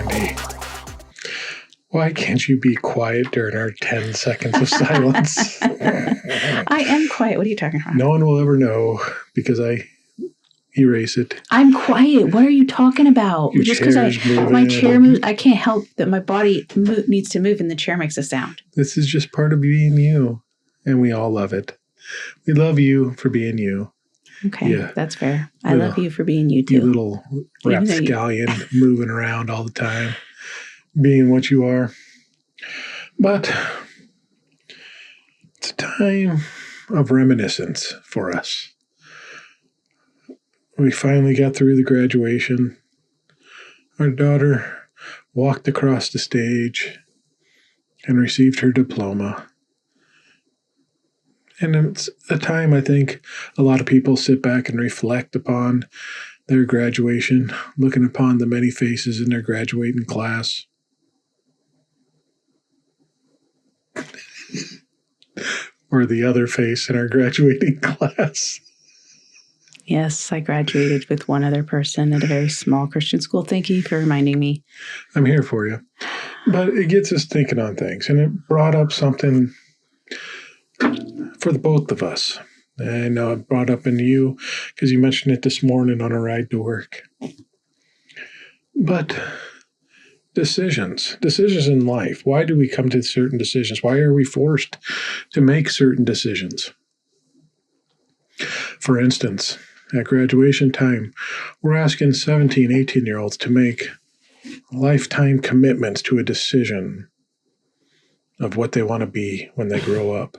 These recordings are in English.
Candy. Why can't you be quiet during our 10 seconds of silence? I am quiet. What are you talking about? No one will ever know because I erase it. I'm quiet. What are you talking about? Your Just because my chair moves, I can't help that my body needs to move and the chair makes a sound. This is just part of being you, and we all love it. We love you for being you. Okay, that's fair. I love you for being you too. You little rapscallion moving around all the time, being what you are. But it's a time of reminiscence for us. We finally got through the graduation. Our daughter walked across the stage and received her diploma. And it's a time, I think, a lot of people sit back and reflect upon their graduation, looking upon the many faces in their graduating class. Or the other face in our graduating class. Yes, I graduated with one other person at a very small Christian school. Thank you for reminding me. I'm here for you. But it gets us thinking on things, and it brought up something for the both of us. I know it brought up in you because you mentioned it this morning on a ride to work. But decisions in life. Why do we come to certain decisions? Why are we forced to make certain decisions? For instance, at graduation time, we're asking 17, 18-year-olds to make lifetime commitments to a decision of what they want to be when they grow up.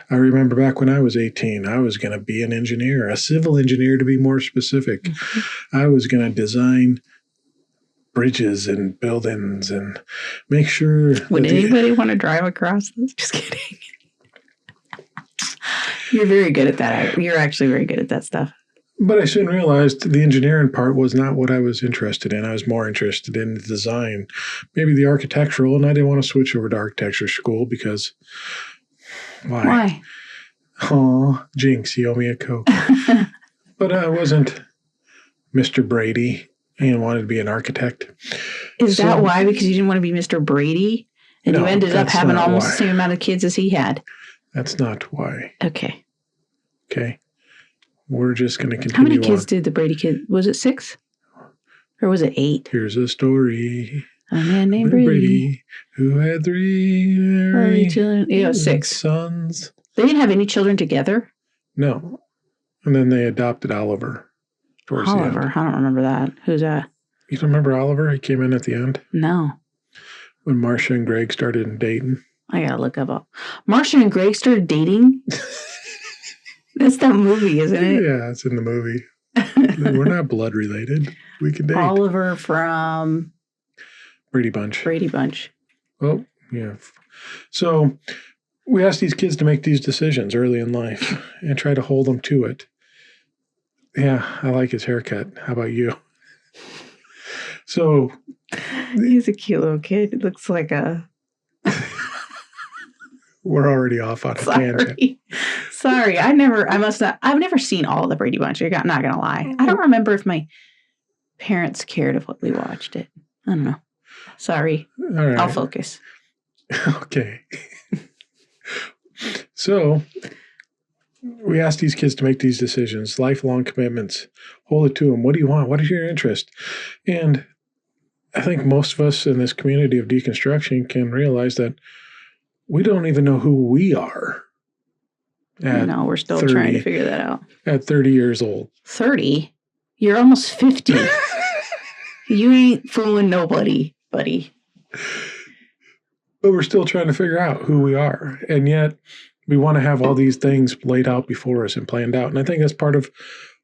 I remember back when I was 18, I was going to be an engineer, a civil engineer to be more specific. Mm-hmm. I was going to design bridges and buildings and make sure... Would anybody want to drive across this? Just kidding. You're very good at that. You're actually very good at that stuff. But I soon realized the engineering part was not what I was interested in. I was more interested in the design, maybe the architectural, and I didn't want to switch over to architecture school because... Why? Oh, Jinx, you owe me a Coke. But I wasn't Mr. Brady and wanted to be an architect. Is that why? Because you didn't want to be Mr. Brady? And you ended up having almost the same amount of kids as he had? That's not why. Okay. We're just going to continue. How many kids did the Brady kid? Was it 6? Or was it 8? Here's a story. A man named Brady who had 3 children. 6 sons. They didn't have any children together? No. And then they adopted Oliver. Oliver? I don't remember that. Who's that? You don't remember Oliver? He came in at the end? No. When Marcia and Greg started dating. I gotta look up. Marcia and Greg started dating? That's that movie, isn't it? Yeah, it's in the movie. We're not blood related. We can date. Oliver from... Brady Bunch. Well, yeah. So we ask these kids to make these decisions early in life and try to hold them to it. Yeah, I like his haircut. How about you? So... He's a cute little kid. It looks like a... We're already off on a tangent. Sorry. I've never seen all of the Brady Bunch. I'm not going to lie. I don't remember if my parents cared of what we watched it. I don't know. Sorry. All right. I'll focus. Okay. So we ask these kids to make these decisions, lifelong commitments. Hold it to them. What do you want? What is your interest? And I think most of us in this community of deconstruction can realize that we don't even know who we are. No, we're still trying to figure that out. At 30 years old. 30? You're almost 50. You ain't fooling nobody, buddy. But we're still trying to figure out who we are. And yet we want to have all these things laid out before us and planned out. And I think that's part of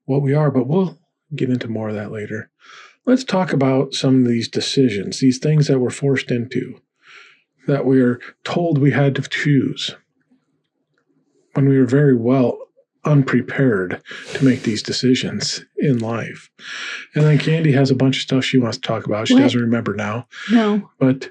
what we are, but we'll get into more of that later. Let's talk about some of these decisions, these things that we're forced into, that we are told we had to choose when we were very well unprepared to make these decisions in life. And then Candy has a bunch of stuff she wants to talk about. She doesn't remember now. No. But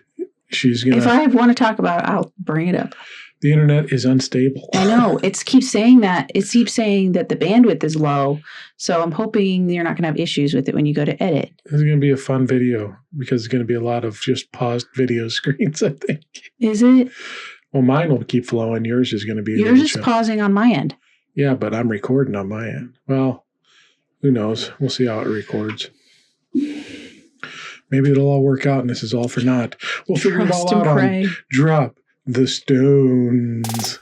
she's going to... If I want to talk about it, I'll bring it up. The internet is unstable. I know. It keeps saying that. It keeps saying that the bandwidth is low. So I'm hoping you're not going to have issues with it when you go to edit. This is going to be a fun video because it's going to be a lot of just paused video screens, I think. Is it? Well, mine will keep flowing. Yours is going to be... Yours is pausing on my end. Yeah, but I'm recording on my end. Well, who knows? We'll see how it records. Maybe it'll all work out and this is all for naught. We'll figure it all out on Drop the Stones.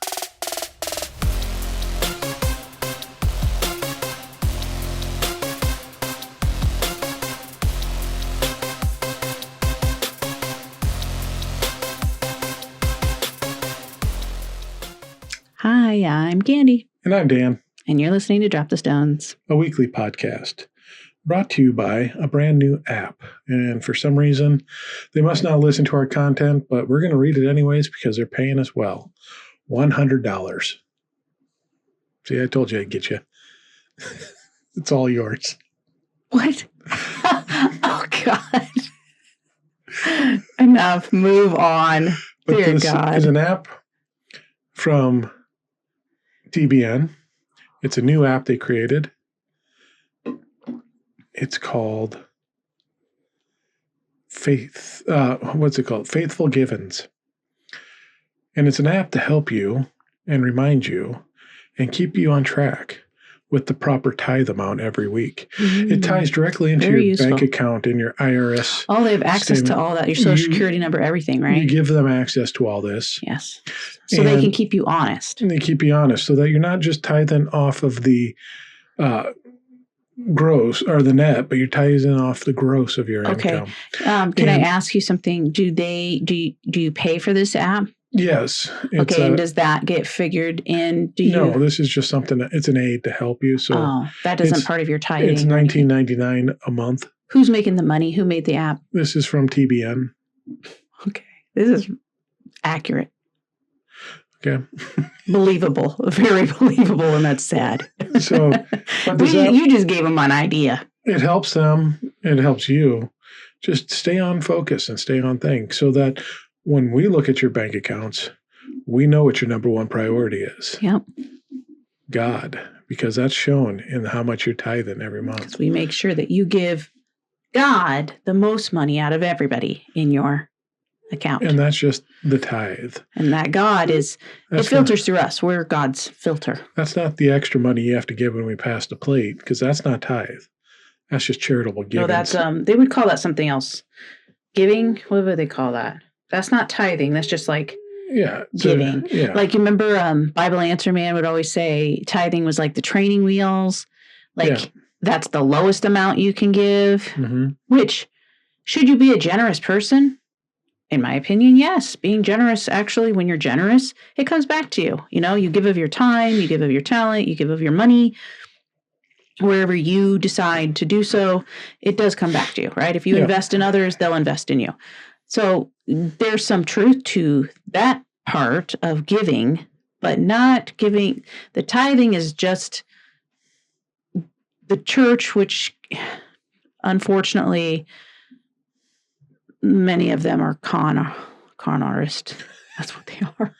Hi, I'm Candy. And I'm Dan. And you're listening to Drop the Stones, a weekly podcast brought to you by a brand new app. And for some reason, they must not listen to our content, but we're going to read it anyways because they're paying us well. $100. See, I told you I'd get you. It's all yours. What? Oh, God. Enough. Move on. But Dear this God. is an app from TBN. It's a new app they created. It's called Faithful Givens. And it's an app to help you and remind you and keep you on track with the proper tithe amount every week. It ties directly into your bank account and your IRS. Oh, they have access to all that, your social security number, everything, right? You give them access to all this. Yes. So they can keep you honest. And they keep you honest so that you're not just tithing off of the gross or the net, but you're tithing off the gross of your income. Can I ask you something? Do you pay for this app? Yes. Okay, and does that get figured in? No, this is just something, it's an aid to help you. So that isn't part of your tithing. It's $19.99 a month. Who's making the money? Who made the app? This is from TBN. Okay. This is accurate. Okay. Believable. Very believable, and that's sad. So you just gave them an idea. It helps them. It helps you. Just stay on focus and stay on thing so that when we look at your bank accounts, we know what your number one priority is. Yep. God, because that's shown in how much you're tithing every month. Because we make sure that you give God the most money out of everybody in your account. And that's just the tithe. And that God it filters through us. We're God's filter. That's not the extra money you have to give when we pass the plate, because that's not tithe. That's just charitable giving. No, that's they would call that something else. Giving, what would they call that? That's not tithing. That's just like giving. Like, you remember Bible Answer Man would always say tithing was like the training wheels. Like, that's the lowest amount you can give. Mm-hmm. Which, should you be a generous person? In my opinion, yes. Being generous, actually, when you're generous, it comes back to you. You know, you give of your time, you give of your talent, you give of your money. Wherever you decide to do so, it does come back to you, right? If you invest in others, they'll invest in you. So there's some truth to that part of giving, but not giving. The tithing is just the church, which unfortunately many of them are con artists. That's what they are.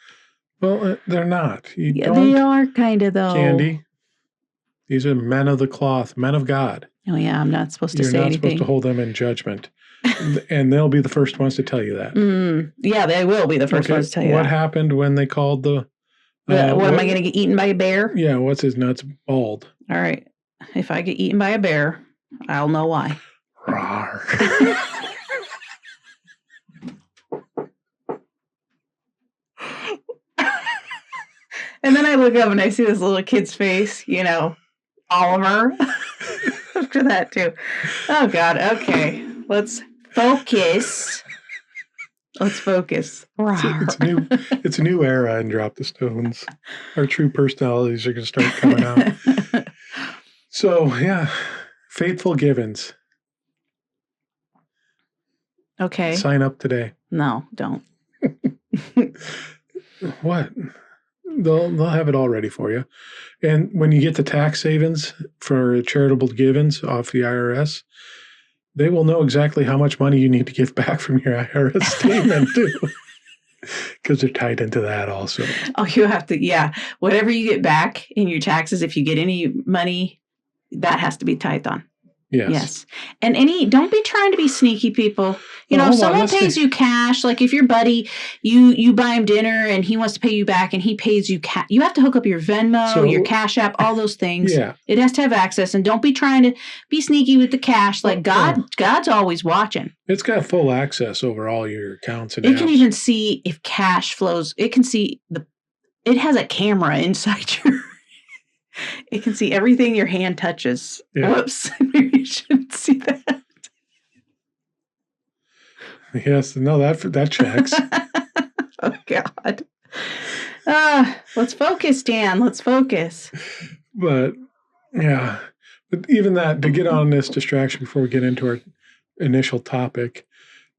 Well, they're not. They are kind of, though. Candy. These are men of the cloth, men of God. Oh, yeah, I'm not supposed to say anything. You're not supposed to hold them in judgment. And they'll be the first ones to tell you that. Yeah, they will be the first ones to tell you what happened when they called what am I going to get eaten by a bear? Yeah, what's his nuts? Bald. All right. If I get eaten by a bear, I'll know why. Rawr. And then I look up and I see this little kid's face, Oliver. After that, too. Oh, God. Okay. Let's focus. It's a new era in Drop the Stones. Our true personalities are going to start coming out. So, Faithful Givens. Okay. Sign up today. No, don't. What? They'll have it all ready for you. And when you get the tax savings for charitable givens off the IRS, they will know exactly how much money you need to give back from your IRS statement, too. Because they're tied into that also. Oh, you have to, yeah. Whatever you get back in your taxes, if you get any money, that has to be tithed on. Yes. And don't be trying to be sneaky, people. If someone pays you cash, like if your buddy, you buy him dinner and he wants to pay you back and he pays you cash, you have to hook up your Venmo, your Cash App, all those things. Yeah. It has to have access, and don't be trying to be sneaky with the cash. Like God's always watching. It's got full access over all your accounts and it can even see if cash flows. It can see it has a camera inside your. It can see everything your hand touches. Yeah. Whoops. Maybe you shouldn't see that. Yes, no, that checks. Oh, God. Let's focus, Dan. Let's focus. But, yeah. But even that, to get on this distraction before we get into our initial topic,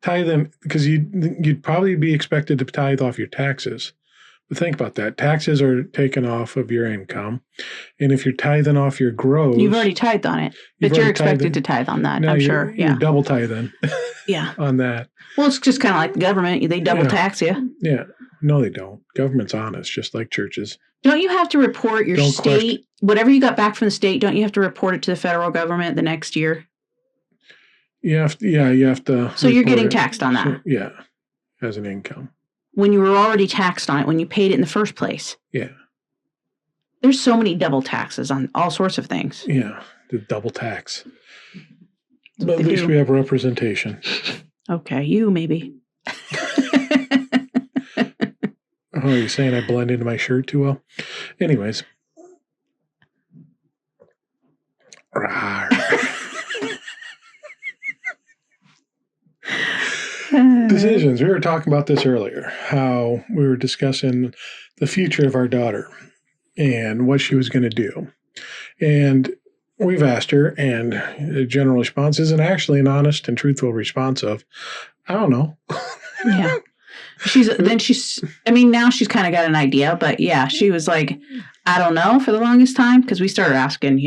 tithe, because you'd probably be expected to tithe off your taxes. But think about that. Taxes are taken off of your income. And if you're tithing off your gross... You've already tithed on it. But you're expected to tithe on that, no, I'm sure. You're double tithing yeah. on that. Well, it's just kind of like the government. They double tax you. Yeah. No, they don't. Government's honest, just like churches. Don't you have to report your state, whatever you got back from the state, don't you have to report it to the federal government the next year? You have to. So you're getting taxed on that? So, yeah, as an income. When you were already taxed on it, when you paid it in the first place. Yeah. There's so many double taxes on all sorts of things. Yeah, the double tax. But at least we have representation. Okay, you maybe. Oh, are you saying I blend into my shirt too well? Anyways. Decisions. We were talking about this earlier, how we were discussing the future of our daughter and what she was going to do. And we've asked her, and the general response isn't actually an honest and truthful response of, I don't know. Yeah. Now she's kind of got an idea, but yeah, she was like, I don't know for the longest time, because we started asking,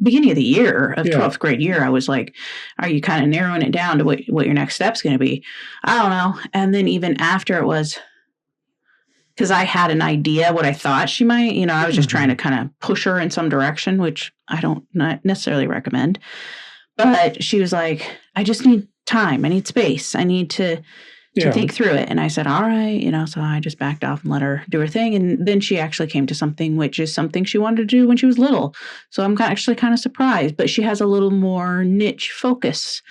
beginning of the year of 12th grade year, I was like, are you kind of narrowing it down to what your next step's going to be? I don't know. And then even after it was, because I had an idea what I thought she might, I was just trying to kind of push her in some direction, which I don't not necessarily recommend. But she was like, I just need time. I need space. I need to think through it. And I said, all right, so I just backed off and let her do her thing. And then she actually came to something, which is something she wanted to do when she was little. So I'm actually kind of surprised, but she has a little more niche focus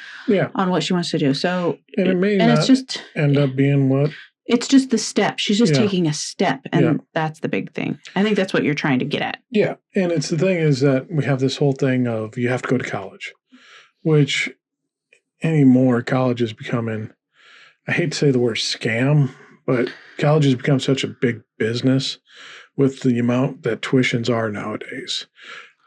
on what she wants to do. So, and it may not end up being what? It's just the step. She's just taking a step. And that's the big thing. I think that's what you're trying to get at. Yeah. And it's the thing is that we have this whole thing of you have to go to college, which anymore college is becoming, I hate to say the word scam, but college has become such a big business with the amount that tuitions are nowadays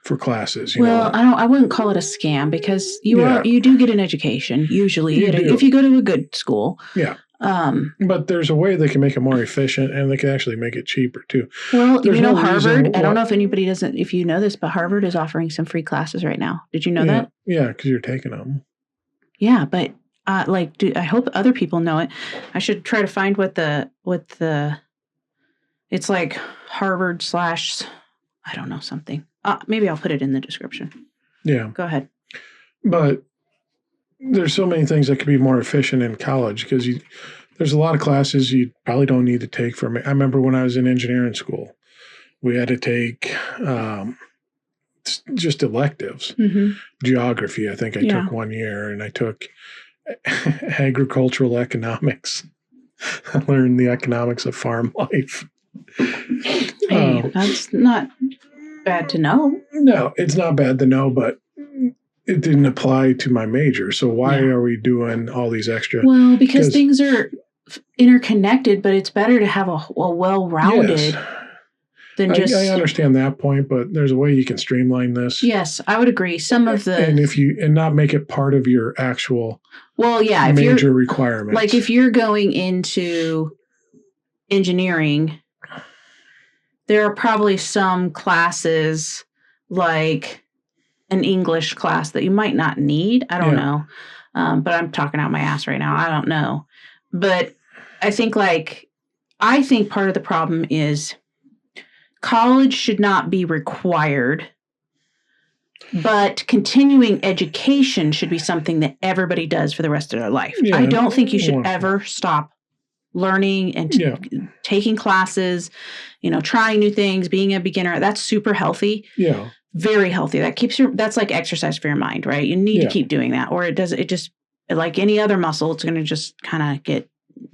for classes. I wouldn't call it a scam, because you do get an education usually if you go to a good school. Yeah. But there's a way they can make it more efficient, and they can actually make it cheaper too. Well, Harvard, I don't know if you know this, but Harvard is offering some free classes right now. Did you know that? Yeah, because you're taking them. Yeah, but I hope other people know it. I should try to find what the it's like Harvard / I don't know, something. Maybe I'll put it in the description. Yeah. Go ahead. But there's so many things that could be more efficient in college, because there's a lot of classes you probably don't need to take from it. I remember when I was in engineering school, we had to take just electives. Mm-hmm. Geography, I think I took 1 year, and I took agricultural economics. I learned the economics of farm life. Hey, that's not bad to know. No, it's not bad to know, but it didn't apply to my major. So why are we doing all these extra? Well, because things are interconnected, but it's better to have a well-rounded than just... I understand that point, but there's a way you can streamline this. Yes, I would agree. Some of the... And not make it part of your actual major requirements. Like if you're going into engineering, there are probably some classes like an English class that you might not need. I don't know. But I'm talking out my ass right now. I don't know. But I think I think part of the problem is college should not be required, but continuing education should be something that everybody does for the rest of their life. Yeah, I don't think you should 100%. ever stop learning and Yeah. taking classes, trying new things, being a beginner. That's super healthy. Yeah. Very healthy. That's like exercise for your mind, right? You need to keep doing that, or it just, like any other muscle, it's going to just kind of get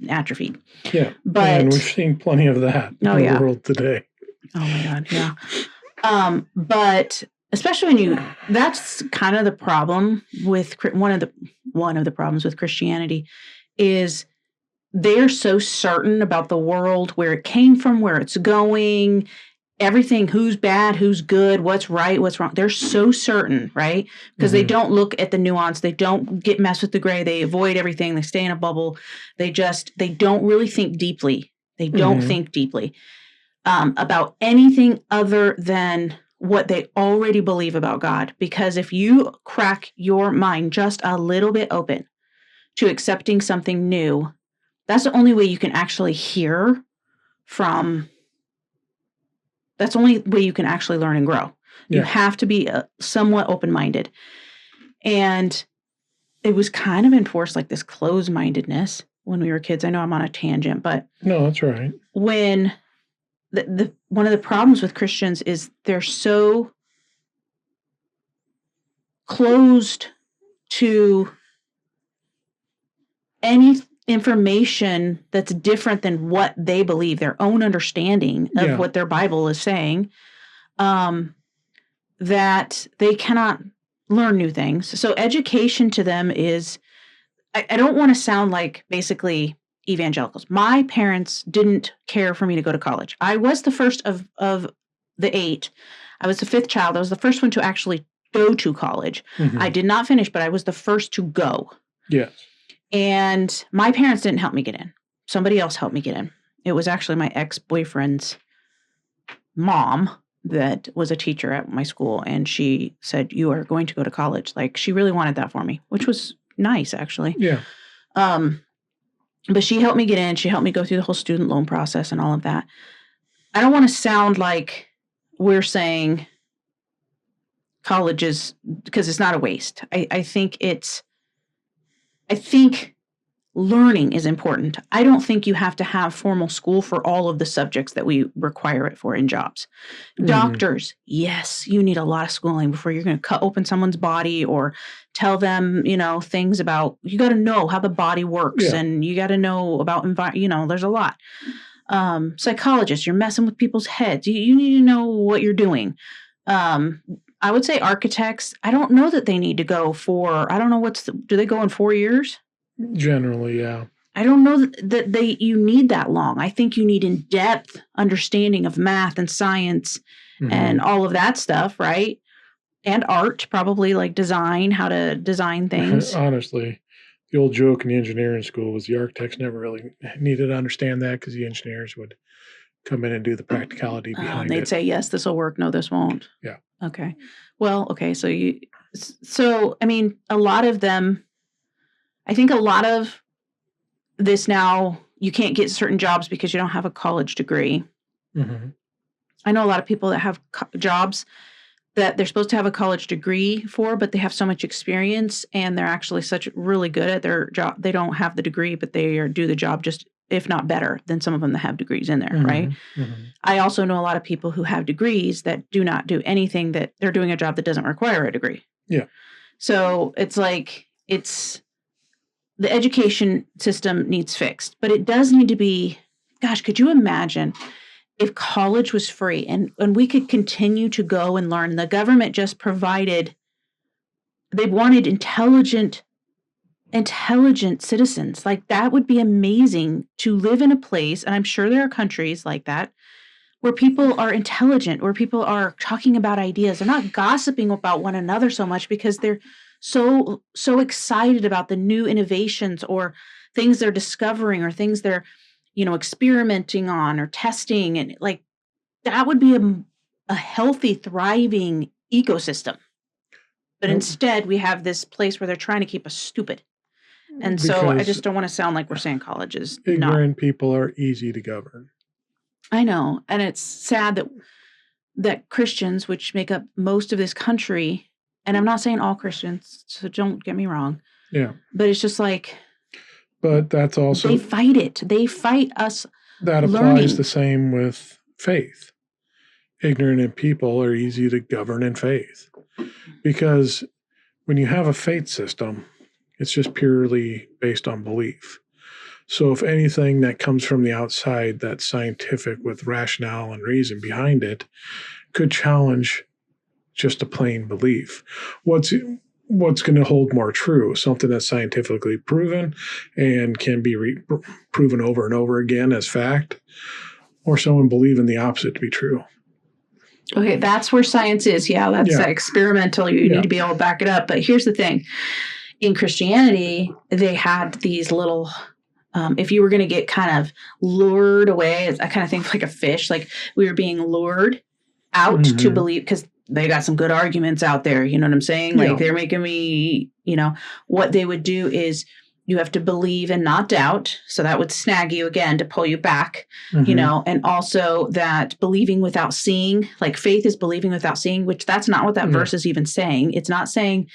atrophied. Yeah. But, and we've seen plenty of that in the world today. Oh my God. Yeah. But especially that's kind of the problem with one of the problems with Christianity is they're so certain about the world, where it came from, where it's going, everything, who's bad, who's good, what's right, what's wrong. They're so certain, right? Because they don't look at the nuance. They don't mess with the gray. They avoid everything. They stay in a bubble. They don't really think deeply. They don't think deeply about anything other than what they already believe about God. Because if you crack your mind just a little bit open to accepting something new, that's the only way you can actually hear from. That's the only way you can actually learn and grow. You have to be somewhat open-minded. And it was kind of enforced like this closed-mindedness when we were kids. I know I'm on a tangent, but no, that's right. When one of the problems with Christians is they're so closed to any information that's different than what they believe, their own understanding of what their Bible is saying, that they cannot learn new things. So education to them is, I don't want to sound like basically evangelicals. My parents didn't care for me to go to college. I was the first of the 8. I was the 5th child. I was the first one to actually go to college. I did not finish, but I was the first to go. Yes. And my parents didn't help me get in. Somebody else helped me get in. It was actually my ex-boyfriend's mom that was a teacher at my school. And she said, "You are going to go to college." Like, she really wanted that for me, which was nice, actually. Yeah. But she helped me get in. She helped me go through the whole student loan process and all of that. I don't want to sound like we're saying college is, because it's not a waste. I think learning is important. I don't think you have to have formal school for all of the subjects that we require it for in jobs. Doctors, yes, you need a lot of schooling before you're going to cut open someone's body or tell them, things about, you got to know how the body works and you got to know about there's a lot. Psychologists, you're messing with people's heads. You need to know what you're doing. I would say architects, I don't know that they need to go for, I don't know do they go in 4 years? Generally, yeah. I don't know that you need that long. I think you need in-depth understanding of math and science and all of that stuff, right? And art, probably, like design, how to design things. Honestly, the old joke in the engineering school was the architects never really needed to understand that, because the engineers would come in and do the practicality behind it. They'd say, yes, this will work. No, this won't. Yeah. Okay. Well, okay. So, I mean, a lot of them, I think a lot of this now, you can't get certain jobs because you don't have a college degree. I know a lot of people that have jobs that they're supposed to have a college degree for, but they have so much experience and they're actually really good at their job. They don't have the degree, but they do the job just, if not better, than some of them that have degrees in there, right? I also know a lot of people who have degrees that do not do anything, that they're doing a job that doesn't require a degree. Yeah. So it's like, the education system needs fixed, but it does need to be, gosh, could you imagine if college was free and we could continue to go and learn, and the government just provided, they wanted intelligent citizens. Like, that would be amazing, to live in a place, and I'm sure there are countries like that, where people are intelligent, where people are talking about ideas. They're not gossiping about one another so much because they're so excited about the new innovations or things they're discovering or things they're, experimenting on or testing. And like, that would be a healthy, thriving ecosystem. But instead we have this place where they're trying to keep us stupid. And so I just don't want to sound like we're saying college is ignorant people are easy to govern. I know. And it's sad that Christians, which make up most of this country, and I'm not saying all Christians, so don't get me wrong. Yeah. But it's just like. But that's also. They fight it. They fight us. That applies the same with faith. Ignorant people are easy to govern in faith. Because when you have a faith system, it's just purely based on belief. So if anything that comes from the outside that's scientific with rationale and reason behind it could challenge just a plain belief. What's going to hold more true? Something that's scientifically proven and can be proven over and over again as fact, or someone believing the opposite to be true? Okay, that's where science is. Yeah, that's experimental. You need to be able to back it up. But here's the thing. In Christianity, they had these little, if you were going to get kind of lured away, I kind of think like a fish, like we were being lured out to believe, because they got some good arguments out there. You know what I'm saying? Like they're making me, what they would do is you have to believe and not doubt. So that would snag you again to pull you back, and also that believing without seeing, like faith is believing without seeing, which that's not what that verse is even saying. It's not saying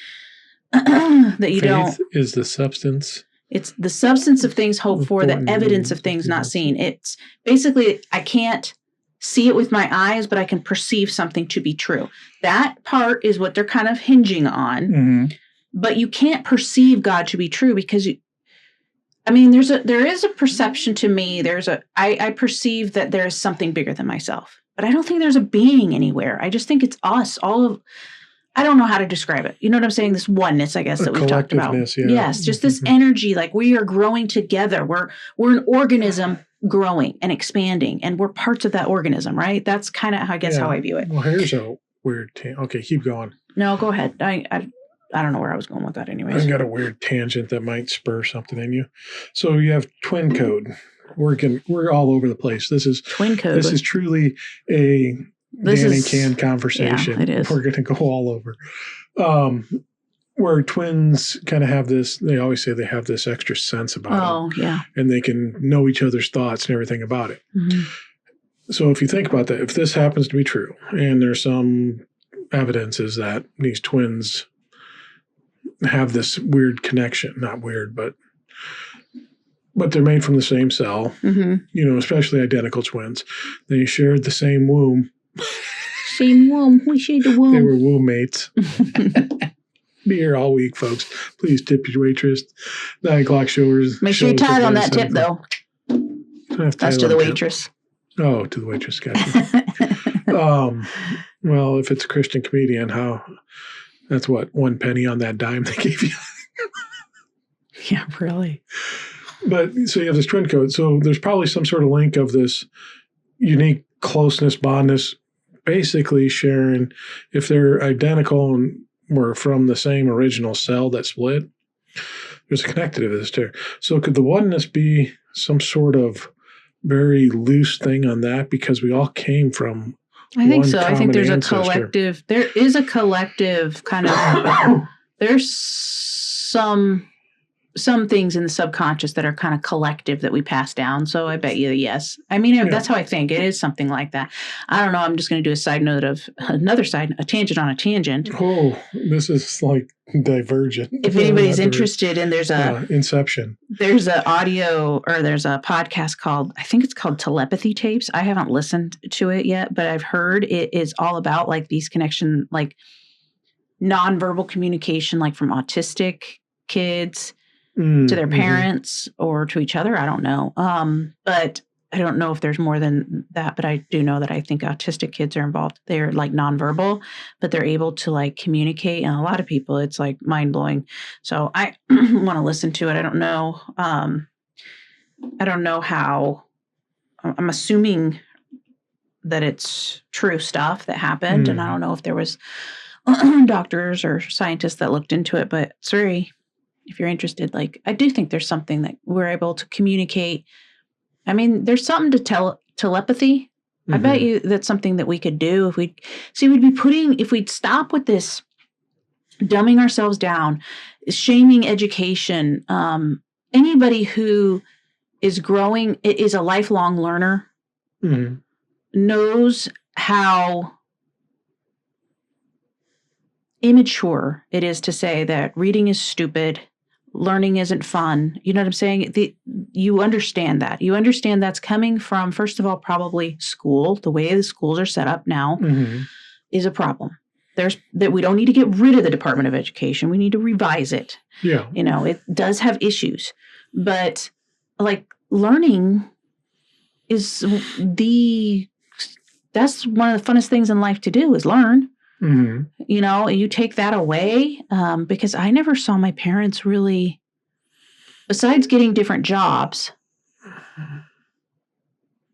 that you don't. Faith is the substance. It's the substance of things hoped for, the evidence of things not seen. It's basically, I can't see it with my eyes, but I can perceive something to be true. That part is what they're kind of hinging on. But you can't perceive God to be true because there is a perception to me. I perceive that there is something bigger than myself, but I don't think there's a being anywhere. I just think it's us, I don't know how to describe it. You know what I'm saying? This oneness, I guess, that we've talked about. Yeah. Yes, just this energy, like we are growing together. We're an organism growing and expanding, and we're parts of that organism, right? That's kind of, how I view it. Well, here's a weird okay, keep going. No, go ahead. I don't know where I was going with that anyways. I've got a weird tangent that might spur something in you. So you have twin code. We're all over the place. This is twin code. This is truly a Danny Can conversation. Yeah, it is. We're going to go all over. Where twins kind of have this, they always say they have this extra sense about them. Oh, yeah. And they can know each other's thoughts and everything about it. So if you think about that, if this happens to be true, and there's some evidences that these twins have this weird connection, not weird, but they're made from the same cell, especially identical twins. They shared the same womb. Same womb. We shared the womb. They were womb mates. Be here all week, folks. Please tip your waitress. 9 o'clock showers. Make sure you tithe on that tip, though. That's to the waitress. Oh, to the waitress. Gotcha. Well, if it's a Christian comedian, that's what, 1 penny on that dime they gave you. Yeah, really. But so you have this twin code. So there's probably some sort of link of this unique closeness, bondness, basically sharing, if they're identical and were from the same original cell that split, there's a connectivity there. So could the oneness be some sort of very loose thing on that? Because we all came from I think so. I think there's a collective, there is a collective kind of, there's some things in the subconscious that are kind of collective that we pass down. So I bet you, yes. I mean, that's how I think. It is something like that. I don't know. I'm just going to do a tangent on a tangent. Oh, this is like Divergent. If anybody's interested, and there's Inception. There's a audio, or there's a podcast called, I think it's called Telepathy Tapes. I haven't listened to it yet, but I've heard it is all about like these connection, like nonverbal communication, like from autistic kids to their parents or to each other. I don't know. But I don't know if there's more than that, but I do know that I think autistic kids are involved. They're like nonverbal, but they're able to like communicate. And a lot of people, it's like mind blowing. So I want to listen to it. I don't know. I don't know how. I'm assuming that it's true stuff that happened. And I don't know if there was doctors or scientists that looked into it, but it's very, if you're interested, like I do think there's something that we're able to communicate. I mean, there's something to telepathy. I bet you that's something that we could do if we'd stop with this dumbing ourselves down shaming education. Anybody who is growing, is a lifelong learner, knows how immature it is to say that reading is stupid, learning isn't fun. You know what I'm saying? You understand that. You understand that's coming from, first of all, probably school. The way the schools are set up now is a problem. That we don't need to get rid of the Department of Education. We need to revise it. Yeah. You know, it does have issues. But like learning is that's one of the funnest things in life to do is learn. You know, you take that away because I never saw my parents really, besides getting different jobs.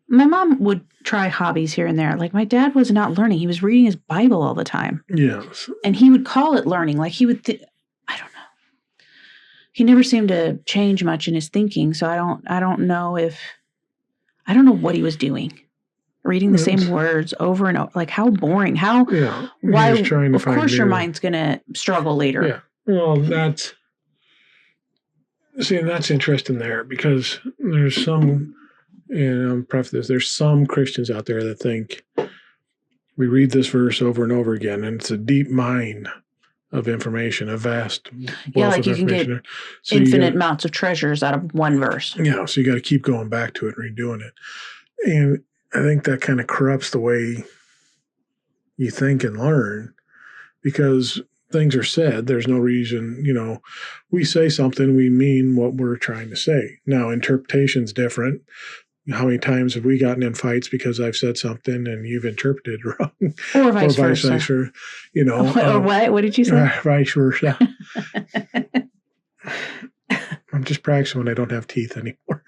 My mom would try hobbies here and there. Like my dad was not learning. He was reading his Bible all the time. Yes. And he would call it learning. Like he would, I don't know. He never seemed to change much in his thinking. So I don't know what he was doing. Reading the same words over and over. Like how boring. Why? Of course your mind's going to struggle later. Yeah. Well, that's interesting there because there's some, and I'll preface this, there's some Christians out there that think we read this verse over and over again, and it's a deep mine of information, a vast wealth of information. You can get infinite amounts of treasures out of one verse. Yeah, so you got to keep going back to it and redoing it. And I think that kind of corrupts the way you think and learn because things are said. There's no reason, we say something, we mean what we're trying to say. Now, interpretation's different. How many times have we gotten in fights because I've said something and you've interpreted wrong? Or vice versa. Or what? What did you say? Vice versa. I'm just practicing when I don't have teeth anymore.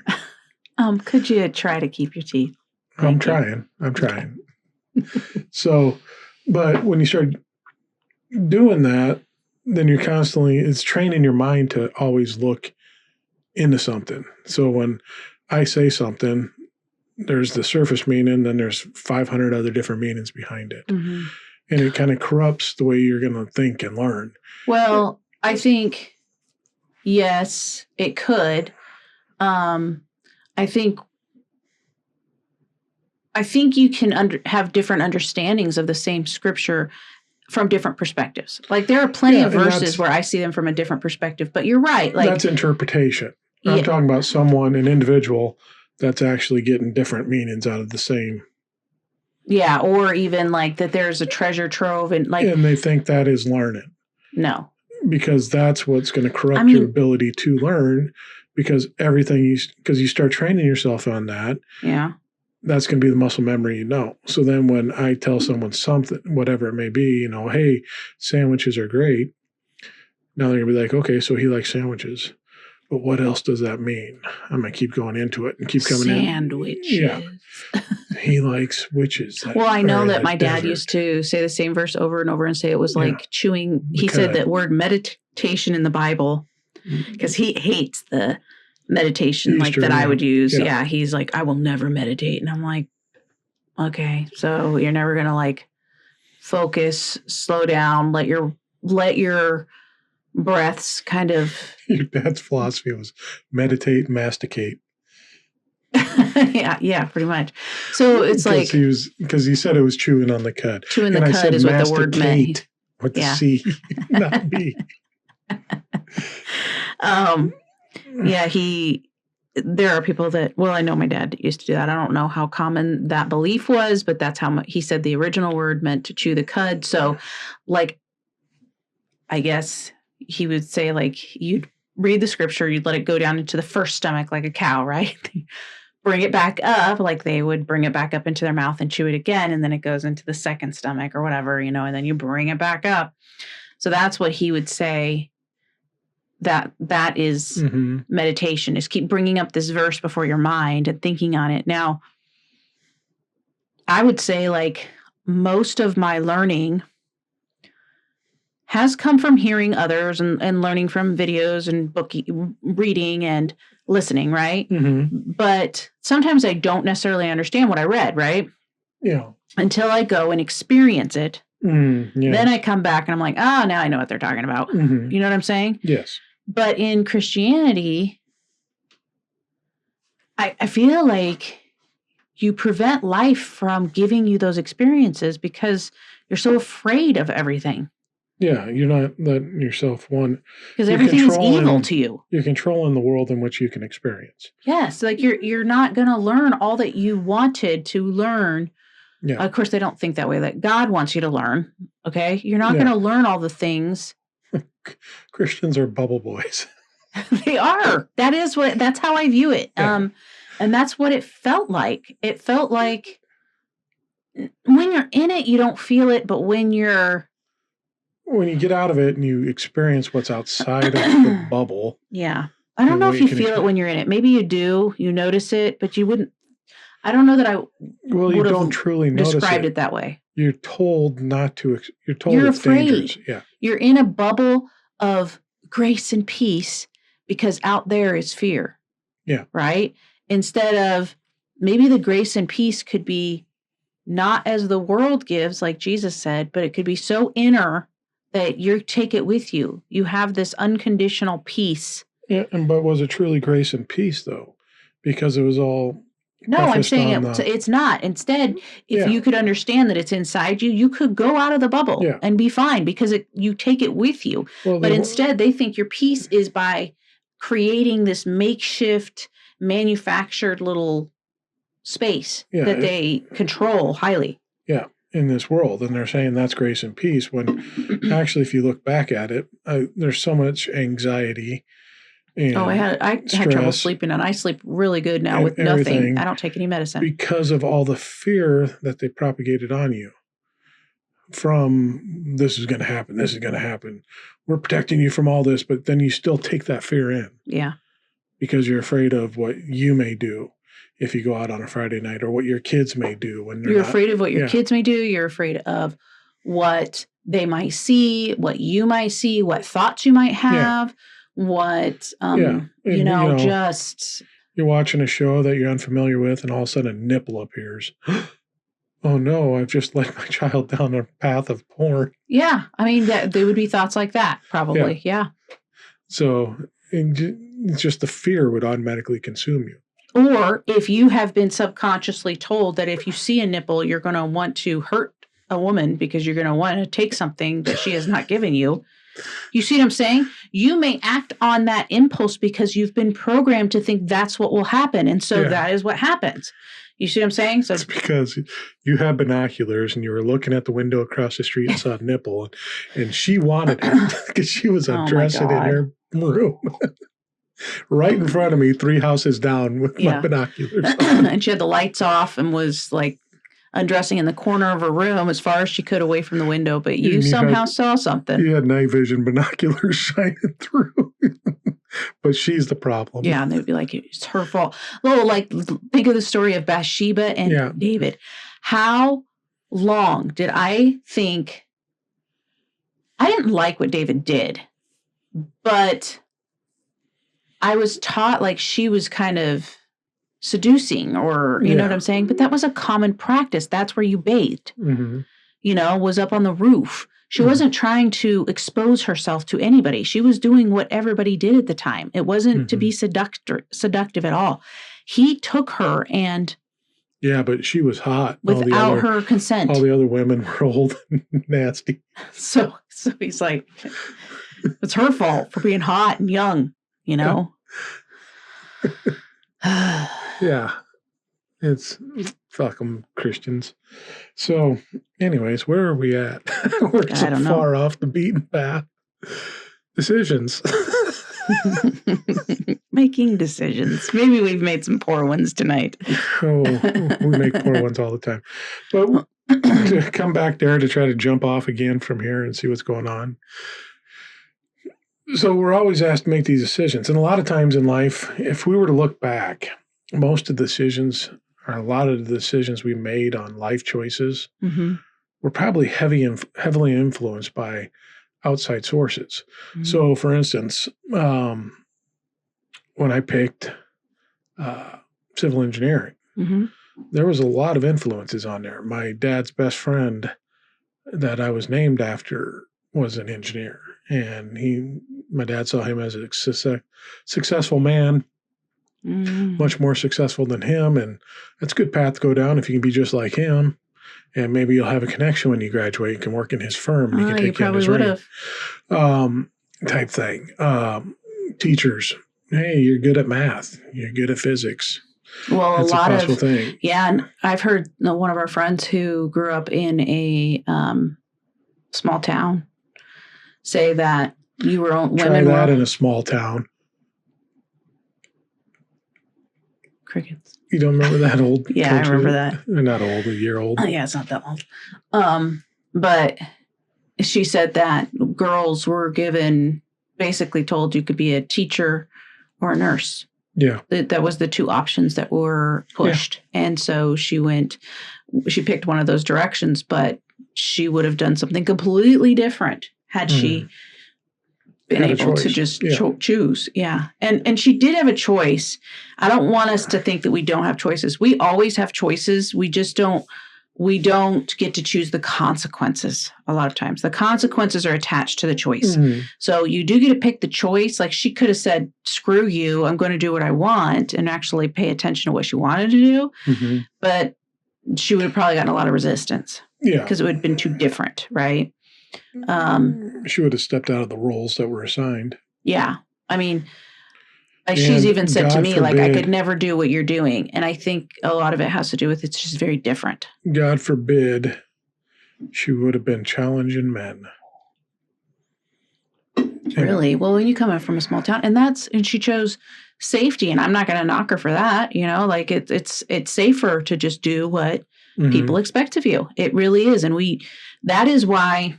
Could you try to keep your teeth? I'm trying. So, but when you start doing that, then you're constantly, it's training your mind to always look into something. So when I say something, there's the surface meaning, then there's 500 other different meanings behind it. And it kind of corrupts the way you're going to think and learn. Well, I think, yes, it could. I think you can have different understandings of the same scripture from different perspectives. Like there are plenty of verses where I see them from a different perspective, but you're right. Like that's interpretation. I'm talking about an individual that's actually getting different meanings out of the same. Yeah, or even like that there's a treasure trove and they think that is learning. No. Because that's what's going to corrupt your ability to learn because because you start training yourself on that. Yeah. That's going to be the muscle memory So then when I tell someone something, whatever it may be, hey, sandwiches are great. Now they're going to be like, okay, so he likes sandwiches. But what else does that mean? I'm going to keep going into it and keep coming Sandwiches. in. Yeah. He likes witches. Well, I know that my dad used to say the same verse over and over and say it was like chewing. He said that word meditation in the Bible because he hates the meditation Easter, that I would use. Yeah. He's like, I will never meditate. And I'm like, okay, so you're never going to focus, slow down, let your breaths kind of. Your dad's philosophy was meditate, masticate. yeah, pretty much. So it's because he said it was chewing on the cud. Chewing the cud is what the word meant. With the C, not B. There are people that, I know my dad used to do that. I don't know how common that belief was, but that's how he said the original word meant to chew the cud. So I guess he would say you'd read the scripture, you'd let it go down into the first stomach like a cow, right? Bring it back up, like they would bring it back up into their mouth and chew it again. And then it goes into the second stomach or whatever, and then you bring it back up. So that's what he would say. That is meditation, is keep bringing up this verse before your mind and thinking on it. Now, I would say most of my learning has come from hearing others and learning from videos and book reading and listening, right? But sometimes I don't necessarily understand what I read, right? Yeah. Until I go and experience it. Yeah. Then I come back and I'm like, oh, now I know what they're talking about. Mm-hmm. You know what I'm saying? Yes. But in Christianity, I feel like you prevent life from giving you those experiences because you're so afraid of everything. Yeah, you're not letting yourself because everything is evil to you. You're controlling the world in which you can experience. Yes, like you're not going to learn all that you wanted to learn. Yeah. Of course, they don't think that way. That God wants you to learn. Okay, you're not going to learn all the things. Christians are bubble boys. They are. That's how I view it. Yeah. And that's what it felt like. It felt like when you're in it, you don't feel it, but when you get out of it and you experience what's outside of the bubble. Yeah. I don't know if you feel it when you're in it. Maybe you do. You notice it, but you wouldn't. I don't know that I Well, you don't truly notice described it that way. You're told not to. You're told you're it's afraid. Dangerous. Yeah. You're in a bubble of grace and peace because out there is fear. Yeah. Right? Instead of maybe the grace and peace could be not as the world gives, like Jesus said, but it could be so inner that you take it with you. You have this unconditional peace. Yeah, but was it truly grace and peace, though? Because it was all... No, I'm saying it's not. Instead, if you could understand that it's inside you, you could go out of the bubble and be fine because you take it with you. Well, but instead, they think your peace is by creating this makeshift, manufactured little space that they control highly. Yeah, in this world. And they're saying that's grace and peace when actually, if you look back at it, there's so much anxiety. I had trouble sleeping, and I sleep really good now with nothing. I don't take any medicine. Because of all the fear that they propagated on you from this is going to happen, this is going to happen. We're protecting you from all this, but then you still take that fear in. Yeah. Because you're afraid of what you may do if you go out on a Friday night or what your kids may do when they're afraid of what your kids may do. You're afraid of what they might see, what you might see, what thoughts you might have. Yeah. What, just... You're watching a show that you're unfamiliar with and all of a sudden a nipple appears. Oh no, I've just led my child down a path of porn. Yeah, I mean, there would be thoughts like that, probably, yeah. So, just the fear would automatically consume you. Or if you have been subconsciously told that if you see a nipple, you're going to want to hurt a woman because you're going to want to take something that she has not given you. You see what I'm saying? You may act on that impulse because you've been programmed to think that's what will happen. And so that is what happens. You see what I'm saying? So it's because you have binoculars and you were looking at the window across the street and saw a nipple and she wanted it because she was undressing in her room. Right in front of me, 3 houses down with my binoculars on. And she had the lights off and was like undressing in the corner of her room as far as she could away from the window, but you somehow saw something. You had night vision binoculars shining through. But she's the problem. Yeah, and they'd be like, it's her fault. Oh, like, think of the story of Bathsheba and David. How long did I think... I didn't like what David did, but I was taught like she was kind of seducing or, you know what I'm saying? But that was a common practice. That's where you bathed, was up on the roof. She wasn't trying to expose herself to anybody. She was doing what everybody did at the time. It wasn't to be seductive at all. He took her and... Yeah, but she was hot. Without her consent. All the other women were old and nasty. So he's like, it's her fault for being hot and young, you know? Yeah. It's fuck them Christians. So anyways, where are we at? We're so far off the beaten path. Decisions. Making decisions. Maybe we've made some poor ones tonight. Oh, we make poor ones all the time. But to come back there to try to jump off again from here and see what's going on. So we're always asked to make these decisions. And a lot of times in life, if we were to look back, most of the decisions, or a lot of the decisions we made on life choices were probably heavily influenced by outside sources. So, for instance, when I picked civil engineering, there was a lot of influences on there. My dad's best friend that I was named after was an engineer. And my dad saw him as a successful man, much more successful than him. And that's a good path to go down if you can be just like him. And maybe you'll have a connection when you graduate. You can work in his firm. He can take you probably would have. Type thing. Teachers. Hey, you're good at math. You're good at physics. Well, that's a lot possible thing. Yeah, and I've heard one of our friends who grew up in a small town say that women Try that in a small town. Crickets. You don't remember that old? Yeah, I remember that. They're not old, a year old. Oh, yeah, it's not that old. But she said that girls were basically told you could be a teacher or a nurse. Yeah. That was the two options that were pushed. Yeah. And so she picked one of those directions, but she would have done something completely different had she been able to just choose. Yeah. And she did have a choice. I don't want us to think that we don't have choices. We always have choices. We don't get to choose the consequences a lot of times. The consequences are attached to the choice. So you do get to pick the choice. Like she could have said, screw you, I'm going to do what I want and actually pay attention to what she wanted to do. But she would have probably gotten a lot of resistance. Yeah. Because it would have been too different, right? She would have stepped out of the roles that were assigned. Yeah. I mean, she's even said God to me, forbid, I could never do what you're doing. And I think a lot of it has to do with it's just very different. God forbid she would have been challenging men. Really? Well, when you come in from a small town, and she chose safety, and I'm not going to knock her for that. Like it's safer to just do what people expect of you. It really is. And that is why,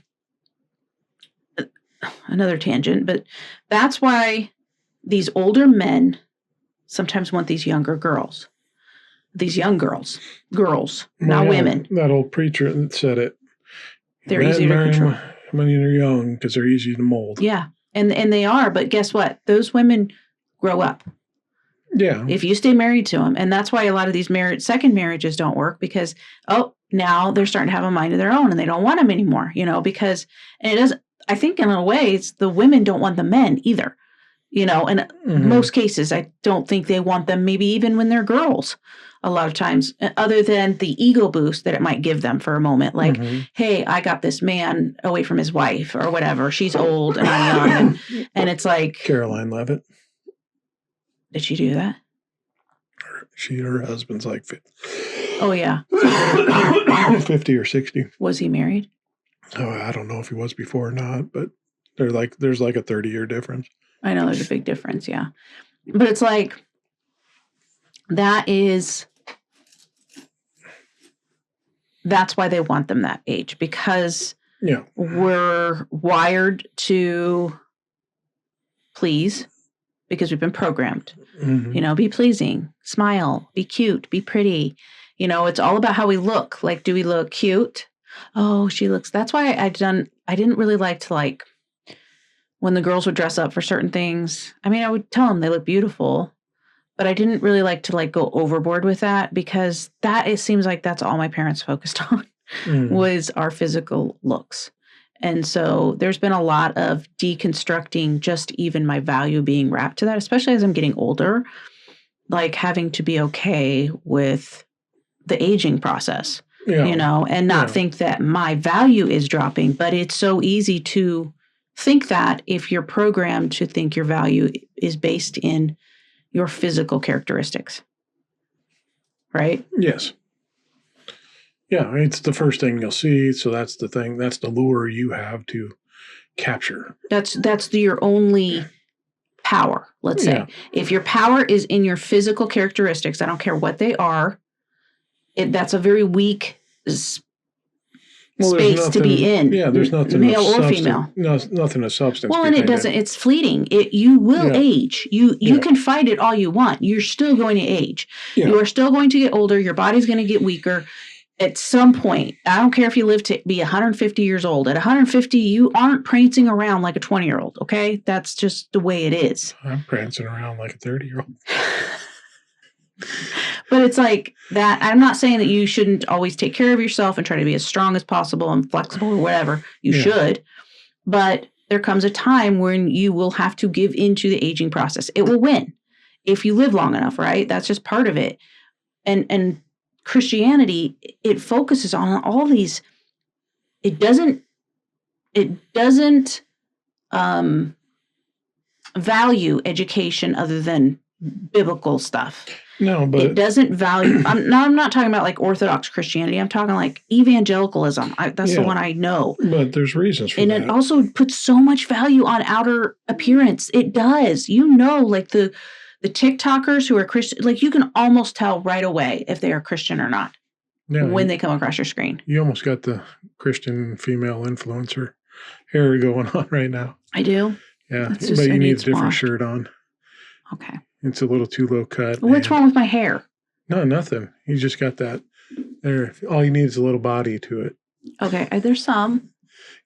another tangent, but that's why these older men sometimes want these younger girls. These young girls, not women. That old preacher said it. They're easier to control. When you're young, because they're easy to mold. Yeah, and they are. But guess what? Those women grow up. Yeah. If you stay married to them, and that's why a lot of these second marriages don't work because now they're starting to have a mind of their own and they don't want them anymore. Because and it doesn't. I think in a way, it's the women don't want the men either. In most cases, I don't think they want them, maybe even when they're girls, a lot of times, other than the ego boost that it might give them for a moment. Like, hey, I got this man away from his wife or whatever. She's old and I'm young. And it's like. Caroline Levitt. Did she do that? Her husband's like 50. Oh, yeah. 50 or 60. Was he married? Oh, I don't know if he was before or not, but there's like a 30-year difference. I know there's a big difference, yeah. But it's like, that's why they want them that age, because we're wired to please because we've been programmed. Be pleasing, smile, be cute, be pretty. It's all about how we look. Like, do we look cute? Oh, she looks. That's why I didn't really like to when the girls would dress up for certain things. I mean, I would tell them they look beautiful, but I didn't really like to go overboard with that because it seems like that's all my parents focused on was our physical looks. And so there's been a lot of deconstructing just even my value being wrapped to that, especially as I'm getting older, like having to be okay with the aging process, and not think that my value is dropping. But it's so easy to think that if you're programmed to think your value is based in your physical characteristics. Right? Yes. Yeah, it's the first thing you'll see. So that's the thing. That's the lure you have to capture. That's your only power, let's say. If your power is in your physical characteristics, I don't care what they are, that's a very weak space to be in. Yeah, there's nothing male or female. No, nothing of substance. Well, and it doesn't. It's fleeting. You will age. You can fight it all you want. You're still going to age. Yeah. You are still going to get older. Your body's going to get weaker. At some point, I don't care if you live to be 150 years old. At 150, you aren't prancing around like a 20-year-old. Okay, that's just the way it is. I'm prancing around like a 30-year-old. But it's like that. I'm not saying that you shouldn't always take care of yourself and try to be as strong as possible and flexible or whatever. You should. But there comes a time when you will have to give into the aging process. It will win if you live long enough, right? That's just part of it. And Christianity, it focuses on all these. It doesn't value education other than biblical stuff. No, but it doesn't value. I'm not talking about like Orthodox Christianity. I'm talking like evangelicalism. That's the one I know. But there's reasons for that. And it also puts so much value on outer appearance. It does. Like the TikTokers who are Christian, like you can almost tell right away if they are Christian or not when they come across your screen. You almost got the Christian female influencer hair going on right now. I do. Yeah, but you need a different shirt on. Okay. It's a little too low cut. What's wrong with my hair? No, nothing. You just got that there. All you need is a little body to it. Okay, there's some.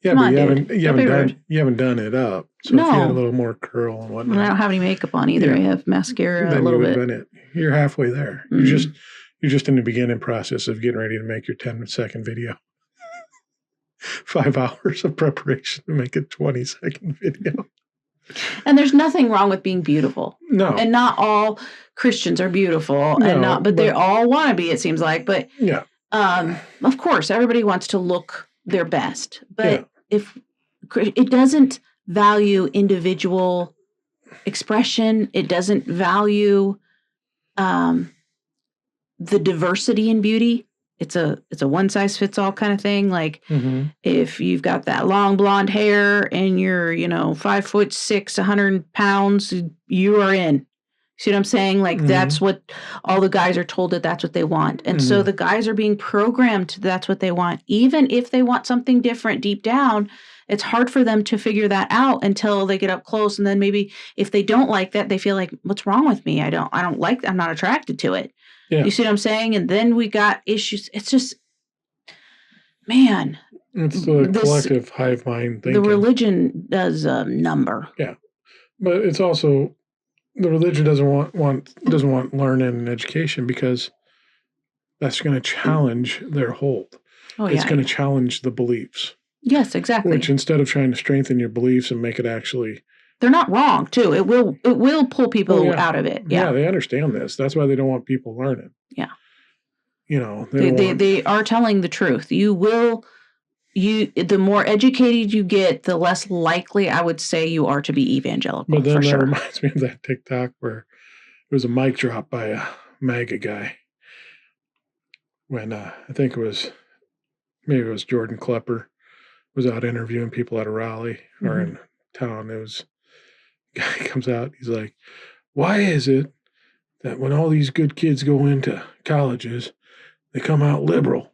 Yeah, but you haven't done it up. So if you had a little more curl and whatnot. I don't have any makeup on either. I have mascara a little bit. You're halfway there. Mm-hmm. You're just in the beginning process of getting ready to make your 10-second video. 5 hours of preparation to make a 20-second video. And there's nothing wrong with being beautiful. No. And not all Christians are beautiful. But they all want to be, it seems like. But of course, everybody wants to look their best. But if it doesn't value individual expression, it doesn't value the diversity in beauty. It's a one size fits all kind of thing. Like if you've got that long blonde hair and you're 5'6", 100 pounds, you are in. See what I'm saying? Like that's what all the guys are told that's what they want. And so the guys are being programmed that's what they want. Even if they want something different deep down, it's hard for them to figure that out until they get up close. And then maybe if they don't like that, they feel like, what's wrong with me? I'm not attracted to it. Yeah. You see what I'm saying? And then we got issues. It's just, man. It's the collective hive mind thinking. The religion does a number. Yeah. But it's also, the religion doesn't want learning and education because that's going to challenge their hold. It's going to challenge the beliefs. Yes, exactly. Which instead of trying to strengthen your beliefs and make it actually... They're not wrong, too. It will pull people out of it. Yeah, they understand this. That's why they don't want people learning. Yeah. They are telling the truth. The more educated you get, the less likely I would say you are to be evangelical. But then that reminds me of that TikTok where it was a mic drop by a MAGA guy. When I think maybe it was Jordan Klepper was out interviewing people at a rally or in town. It was guy comes out, he's like, why is it that when all these good kids go into colleges, they come out liberal?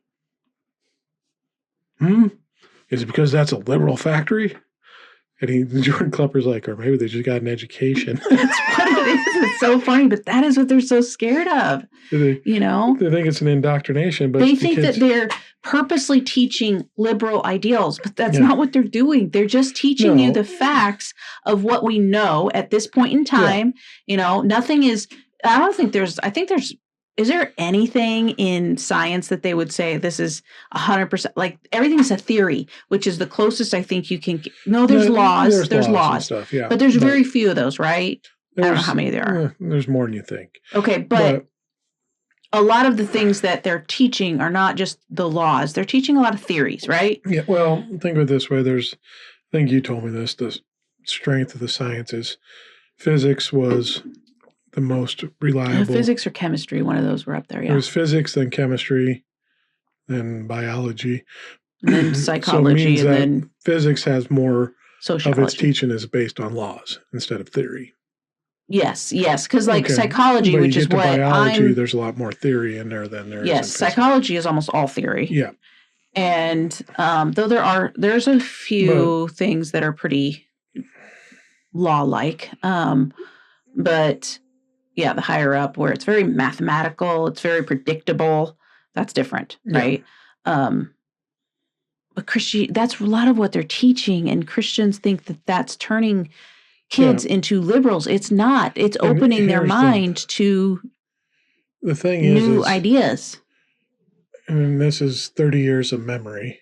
Is it because that's a liberal factory? And Jordan Klepper's like, or maybe they just got an education. That's what it is. It's so funny, but that is what they're so scared of. They think it's an indoctrination, but they think that they're purposely teaching liberal ideals, but that's not what they're doing. They're just teaching you the facts of what we know at this point in time. Nothing is, I think there's, is there anything in science that they would say this is 100%? Like everything is a theory, which is the closest I think you can. No, there's laws. There's laws. Stuff, but there's very few of those, right? I don't know how many there are. There's more than you think. Okay, but a lot of the things that they're teaching are not just the laws. They're teaching a lot of theories, right? Yeah. Well, think of it this way. I think you told me this. The strength of the sciences, physics was the most reliable. Physics or chemistry, one of those were up there, There was physics, then chemistry, then biology. And then psychology, so and then physics has more sociology. Of its teaching is based on laws instead of theory. Yes, because psychology, which is what biology, there's a lot more theory in there than there is in physics. Psychology is almost all theory. Yeah. And though there's a few things that are pretty law-like, but the higher up where it's very mathematical, it's very predictable, that's different, right? But that's a lot of what they're teaching, and Christians think that that's turning kids into liberals. It's not. It's opening their mind to The thing new is, ideas. and this is 30 years of memory.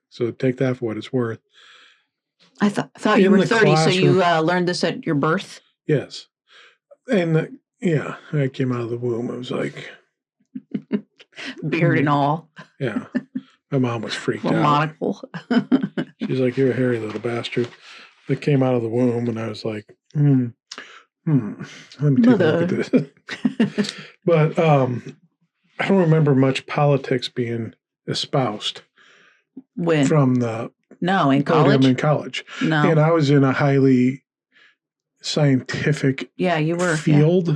So take that for what it's worth. I thought you were 30, so you learned this at your birth? Yes. And I came out of the womb. I was like... Beard and all. Yeah. My mom was freaked out. Monocle. She's like, you're a hairy little bastard. That came out of the womb, and I was like, let me take a look at this. But I don't remember much politics being espoused. When? From the... No, in college? In college. No. And I was in a highly scientific you were field. Yeah.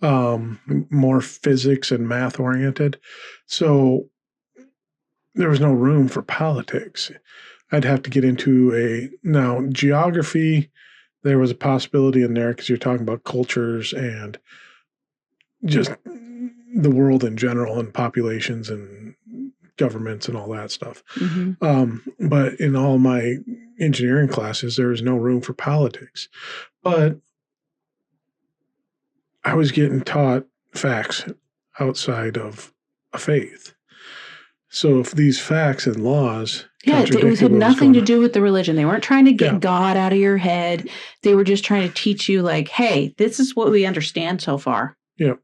Mm-hmm. More physics and math oriented. So there was no room for politics. I'd have to get into now geography. There was a possibility in there because you're talking about cultures and just the world in general and populations and governments and all that stuff. Mm-hmm. But in all my engineering classes, there was no room for politics. But I was getting taught facts outside of a faith. So if these facts and laws... it had nothing to do with the religion. They weren't trying to get God out of your head. They were just trying to teach you like, hey, this is what we understand so far. Yep.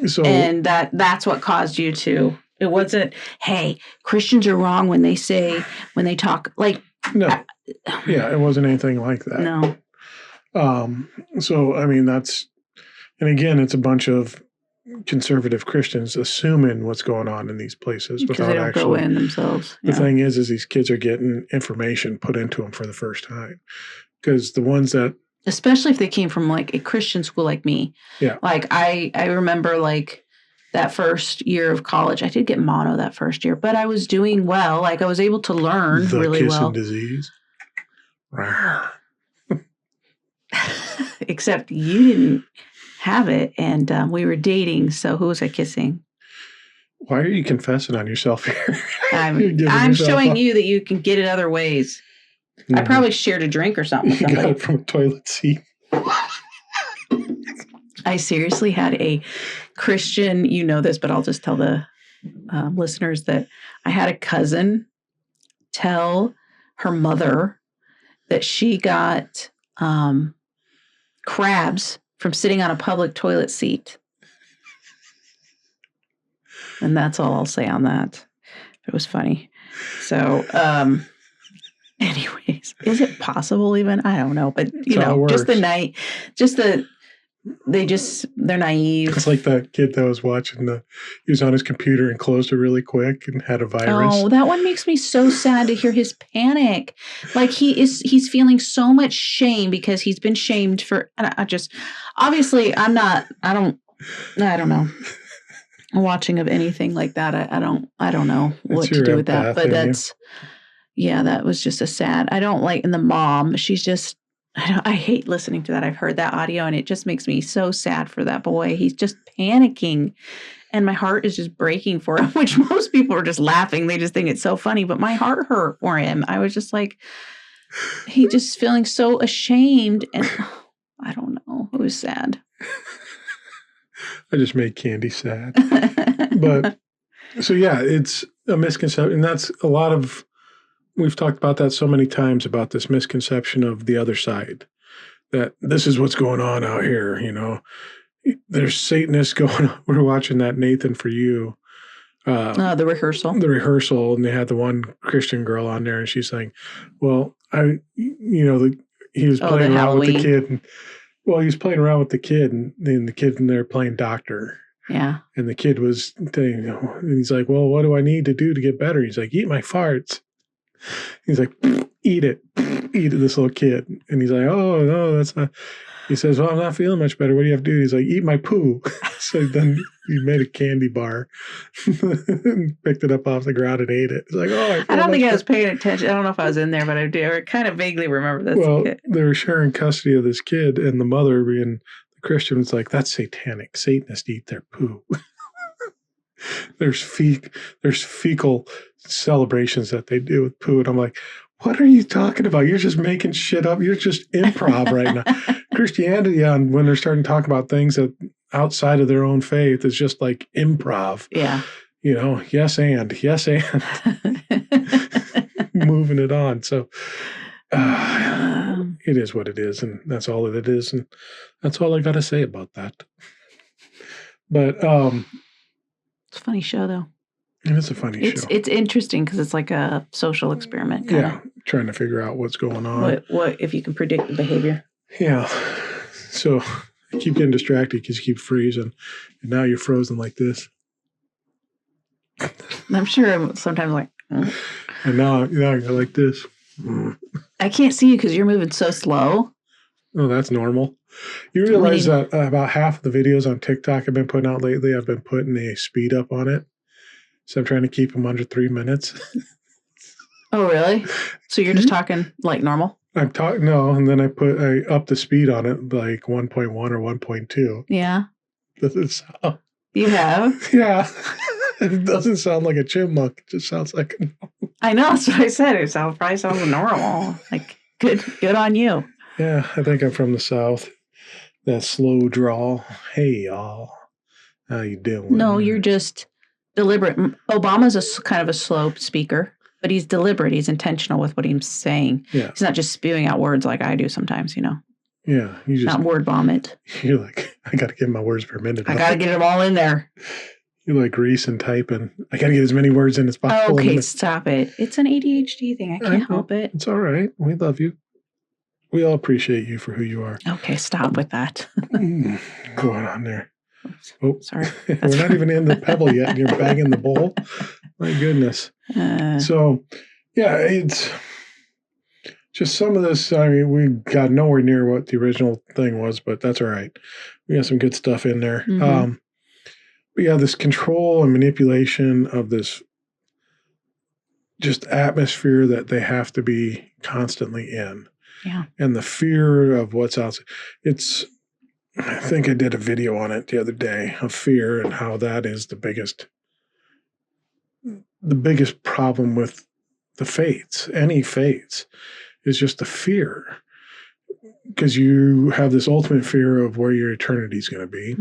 So, and that's what caused you to... It wasn't, hey, Christians are wrong when they talk like... No. It wasn't anything like that. No. So, I mean, and again, it's a bunch of conservative Christians assuming what's going on in these places because they don't go in themselves. The thing is these kids are getting information put into them for the first time. Because the ones that... Especially if they came from like a Christian school like me. Yeah. Like I remember like that first year of college, I did get mono that first year, but I was doing well. Like I was able to learn really well. The kissing disease. Except you didn't have it, and we were dating. So who was I kissing? Why are you confessing on yourself here? I'm showing you that you can get it other ways. Mm-hmm. I probably shared a drink or something. You got it from a toilet seat. I seriously had a Christian, you know this, but I'll just tell the listeners that I had a cousin tell her mother that she got crabs from sitting on a public toilet seat. And that's all I'll say on that. It was funny. So, anyways, is it possible even? I don't know. But, just the night, they're naive. It's like that kid that was watching he was on his computer and closed it really quick and had a virus. Oh, that one makes me so sad to hear his panic. Like he's feeling so much shame because he's been shamed for, obviously I don't know. Watching of anything like that. I don't know what to do with that, but that was just a sad, and the mom, she's just, I hate listening to that. I've heard that audio and it just makes me so sad for that boy. He's just panicking and my heart is just breaking for him, which most people are just laughing. They just think it's so funny, but my heart hurt for him. I was just like, he just feeling so ashamed and I don't know. It was sad. I just made Candy sad. But so it's a misconception. And that's a lot of, we've talked about that so many times about this misconception of the other side, that this is what's going on out here. There's Satanists going on. We're watching that Nathan For You. The rehearsal. And they had the one Christian girl on there and she's saying, well, he was playing around with the kid. He was playing around with the kid and then the kid in there playing doctor. Yeah. And the kid was saying, and he's like, well, what do I need to do to get better? He's like, eat my farts. He's like, eat it, this little kid. And he's like, oh, no, that's not. He says, well, I'm not feeling much better. What do you have to do? He's like, eat my poo. So then he made a candy bar, picked it up off the ground and ate it. It's like, I don't think I was paying attention. I don't know if I was in there, but I kind of vaguely remember this. Well, they were sharing custody of this kid, and the mother, being the Christian, was like, that's satanic. Satanists eat their poo. There's fecal celebrations that they do with poo. And I'm like, what are you talking about? You're just making shit up. You're just improv right now. Christianity, when they're starting to talk about things that outside of their own faith, is just like improv. Yeah. Yes and moving it on. So it is what it is, and that's all that it is, and that's all I got to say about that. But it's a funny show, though. It is a funny show. It's interesting because it's like a social experiment. Kinda. Trying to figure out what's going on. What if you can predict the behavior? Yeah. So I keep getting distracted because you keep freezing, and now you're frozen like this. I'm sure sometimes like. And now you're like this. I can't see you because you're moving so slow. Oh, that's normal. You realize that about half of the videos on TikTok I've been putting out lately, I've been putting a speed up on it. So I'm trying to keep them under 3 minutes. Oh, really? So you're just talking like normal? I'm talking, no, and then I up the speed on it like 1.1 or 1.2. Yeah. Doesn't sound. You have? Yeah. It doesn't sound like a chipmunk. It just sounds like I know, that's what I said. It probably sounds normal. Like, good on you. Yeah, I think I'm from the South. That slow drawl. Hey, y'all. How you doing? No, you're just deliberate. Obama's kind of a slow speaker, but he's deliberate. He's intentional with what he's saying. Yeah. He's not just spewing out words like I do sometimes, Yeah. You just not word vomit. You're like, I got to get my words per minute. I got to get them all in there. You're like Reese and typing. I got to get as many words in as possible. Okay, stop it. It's an ADHD thing. I can't help it. It's all right. We love you. We all appreciate you for who you are. Okay, stop with that. Going on there. Oh, sorry. We're not even in the pebble yet, and you're banging the bowl. My goodness. So, yeah, it's just some of this. I mean, we got nowhere near what the original thing was, but that's all right. We got some good stuff in there. Mm-hmm. But yeah, this control and manipulation of this just atmosphere that they have to be constantly in. Yeah. And the fear of what's outside. I think I did a video on it the other day of fear and how that is the biggest problem with the faiths, any faiths, is just the fear. Because you have this ultimate fear of where your eternity is going to be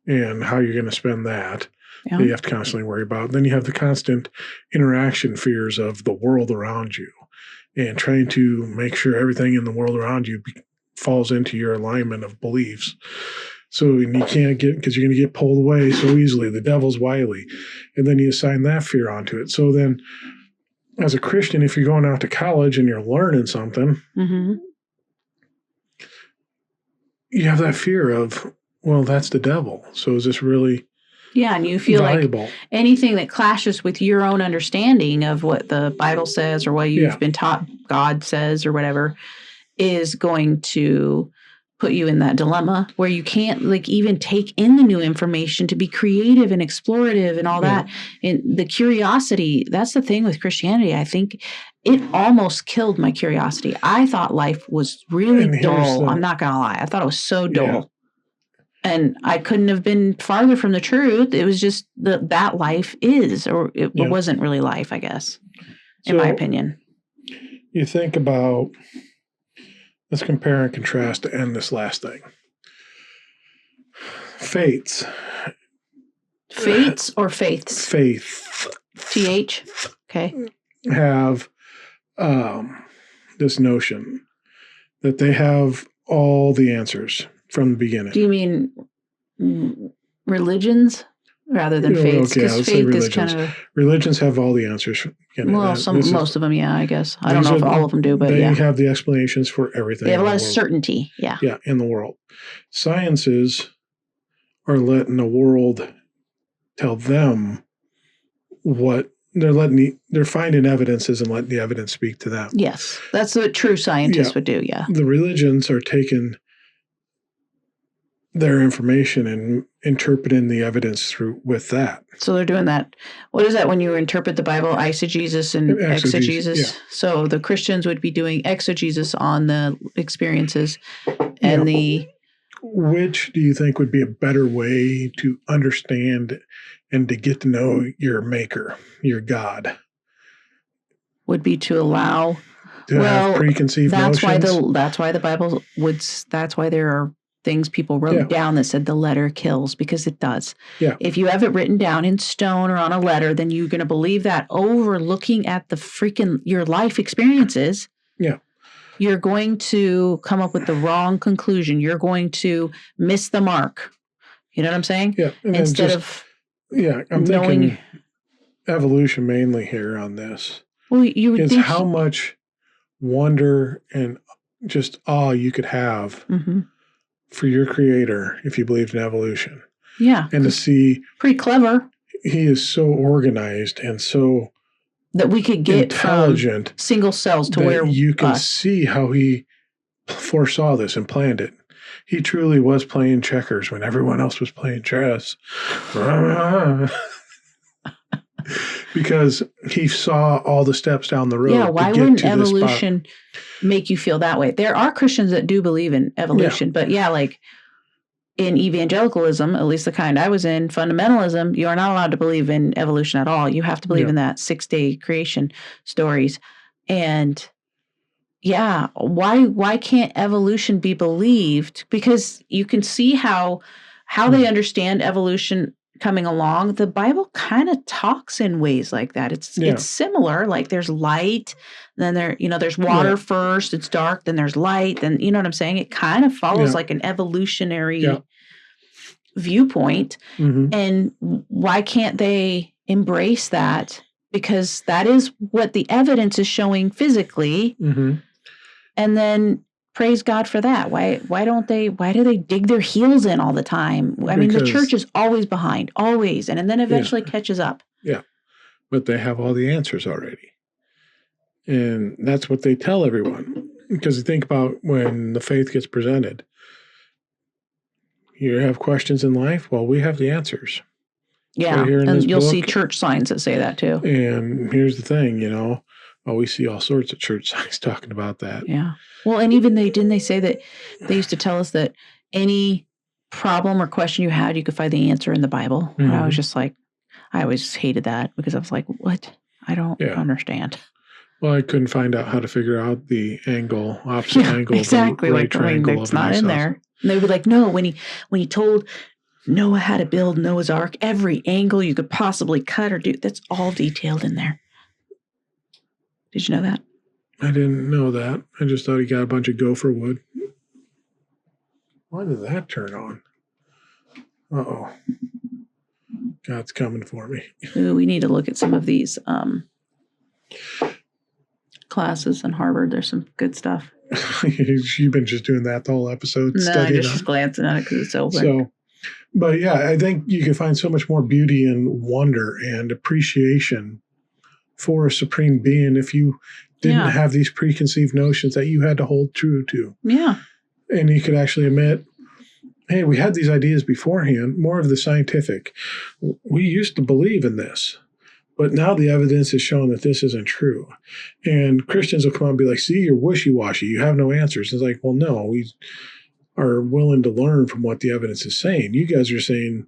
and how you're going to spend that. Yeah. That you have to constantly worry about. Then you have the constant interaction fears of the world around you and trying to make sure everything in the world around you falls into your alignment of beliefs. So you can't because you're going to get pulled away so easily. The devil's wily. And then you assign that fear onto it. So then as a Christian, if you're going out to college and you're learning something, you have that fear of, well, that's the devil. So is this really and you feel valuable? Like anything that clashes with your own understanding of what the Bible says or what you've been taught God says or whatever is going to put you in that dilemma where you can't even take in the new information to be creative and explorative and all that. And the curiosity, that's the thing with Christianity. I think it almost killed my curiosity. I thought life was really dull. I'm not going to lie. I thought it was so dull. Yeah. And I couldn't have been farther from the truth. It was just that life is, or it wasn't really life, I guess, in my opinion. You think about, let's compare and contrast to end this last thing. Faiths. Faiths or faiths? Faith. TH? Okay. Have this notion that they have all the answers from the beginning. Do you mean religions rather than faiths? Because faith is kind of... Religions have all the answers. Well, most of them, I guess. I don't know if all of them do, but they have the explanations for everything. They have a lot of certainty, Yeah, in the world. Sciences are letting the world tell them what they're finding evidences and letting the evidence speak to them. Yes, that's what true scientists would do, The religions are taking their information and interpreting the evidence with that. So they're doing that. What is that when you interpret the Bible? Eisegesis and exegesis. Yeah. So the Christians would be doing exegesis on the experiences and Which do you think would be a better way to understand and to get to know your maker, your God? Would be to allow to have preconceived notions. That's why the Bible that's why there are things people wrote down that said the letter kills, because it does. Yeah. If you have it written down in stone or on a letter, then you're going to believe that over looking at your life experiences. Yeah. You're going to come up with the wrong conclusion. You're going to miss the mark. You know what I'm saying? Yeah. And I'm thinking evolution mainly here on this. Well, you would think how much wonder and just awe you could have for your creator if you believed in evolution. Yeah. And to see. Pretty clever. He is so organized and so that we could get intelligent from single cells to where you can see how he foresaw this and planned it. He truly was playing checkers when everyone else was playing chess. Because he saw all the steps down the road. Yeah, why wouldn't evolution make you feel that way? There are Christians that do believe in evolution, but like in evangelicalism, at least the kind I was in, fundamentalism, you are not allowed to believe in evolution at all. You have to believe in that 6-day creation stories. And why can't evolution be believed? Because you can see how they understand evolution coming along. The Bible kind of talks in ways like that. It's similar. Like there's light, then there's water first, it's dark, then there's light, then you know what I'm saying? It kind of follows like an evolutionary viewpoint. And why can't they embrace that? Because that is what the evidence is showing physically. And then praise God for that. Why do they dig their heels in all the time? I mean, the church is always behind, always, and then eventually catches up. Yeah, but they have all the answers already. And that's what they tell everyone. Because you think about when the faith gets presented. You have questions in life? Well, we have the answers. Yeah, right and you'll see church signs that say that too. And here's the thing, we see all sorts of church signs talking about that. Yeah. Well, and even didn't they say that they used to tell us that any problem or question you had, you could find the answer in the Bible. And I was just like, I always hated that because I was like, what? I don't understand. Well, I couldn't find out how to figure out the opposite angle. Exactly. Of the right it's not in there. And they would be like, no, when he told Noah how to build Noah's Ark, every angle you could possibly cut or do, that's all detailed in there. Did you know that? I didn't know that. I just thought he got a bunch of gopher wood. Why did that turn on? Uh-oh. God's coming for me. Ooh, we need to look at some of these classes in Harvard. There's some good stuff. You've been just doing that the whole episode? No, I'm just glancing at it because it's open. But I think you can find so much more beauty and wonder and appreciation for a supreme being if you didn't have these preconceived notions that you had to hold true to. Yeah. And you could actually admit, hey, we had these ideas beforehand, more of the scientific. We used to believe in this, but now the evidence has shown that this isn't true. And Christians will come out and be like, see, you're wishy-washy. You have no answers. It's like, well, no, we are willing to learn from what the evidence is saying. You guys are saying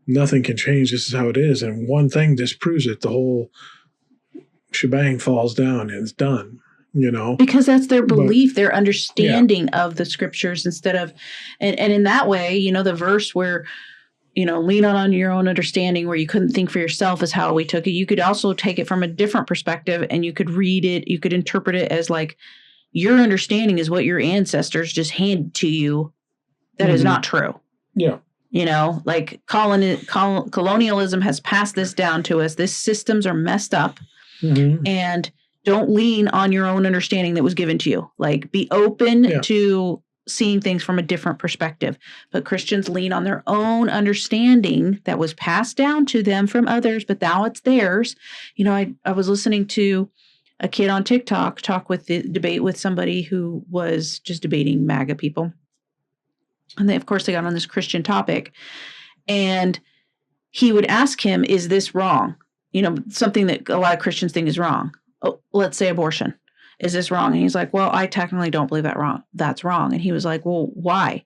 nothing can change. This is how it is. And one thing disproves it. The whole shebang falls down and it's done, because that's their belief, their understanding of the scriptures instead of, and in that way, the verse where, lean on your own understanding where you couldn't think for yourself is how we took it. You could also take it from a different perspective and you could read it. You could interpret it as like your understanding is what your ancestors just handed to you. That is not true. Yeah. Like colonialism has passed this down to us. These systems are messed up. And don't lean on your own understanding that was given to you. Like be open to seeing things from a different perspective. But Christians lean on their own understanding that was passed down to them from others, but now it's theirs. I was listening to a kid on TikTok debate with somebody who was just debating MAGA people. And they got on this Christian topic. And he would ask him, is this wrong? Something that a lot of Christians think is wrong. Oh, let's say abortion. Is this wrong? And he's like, well, I technically don't believe that's wrong. And he was like, well, why?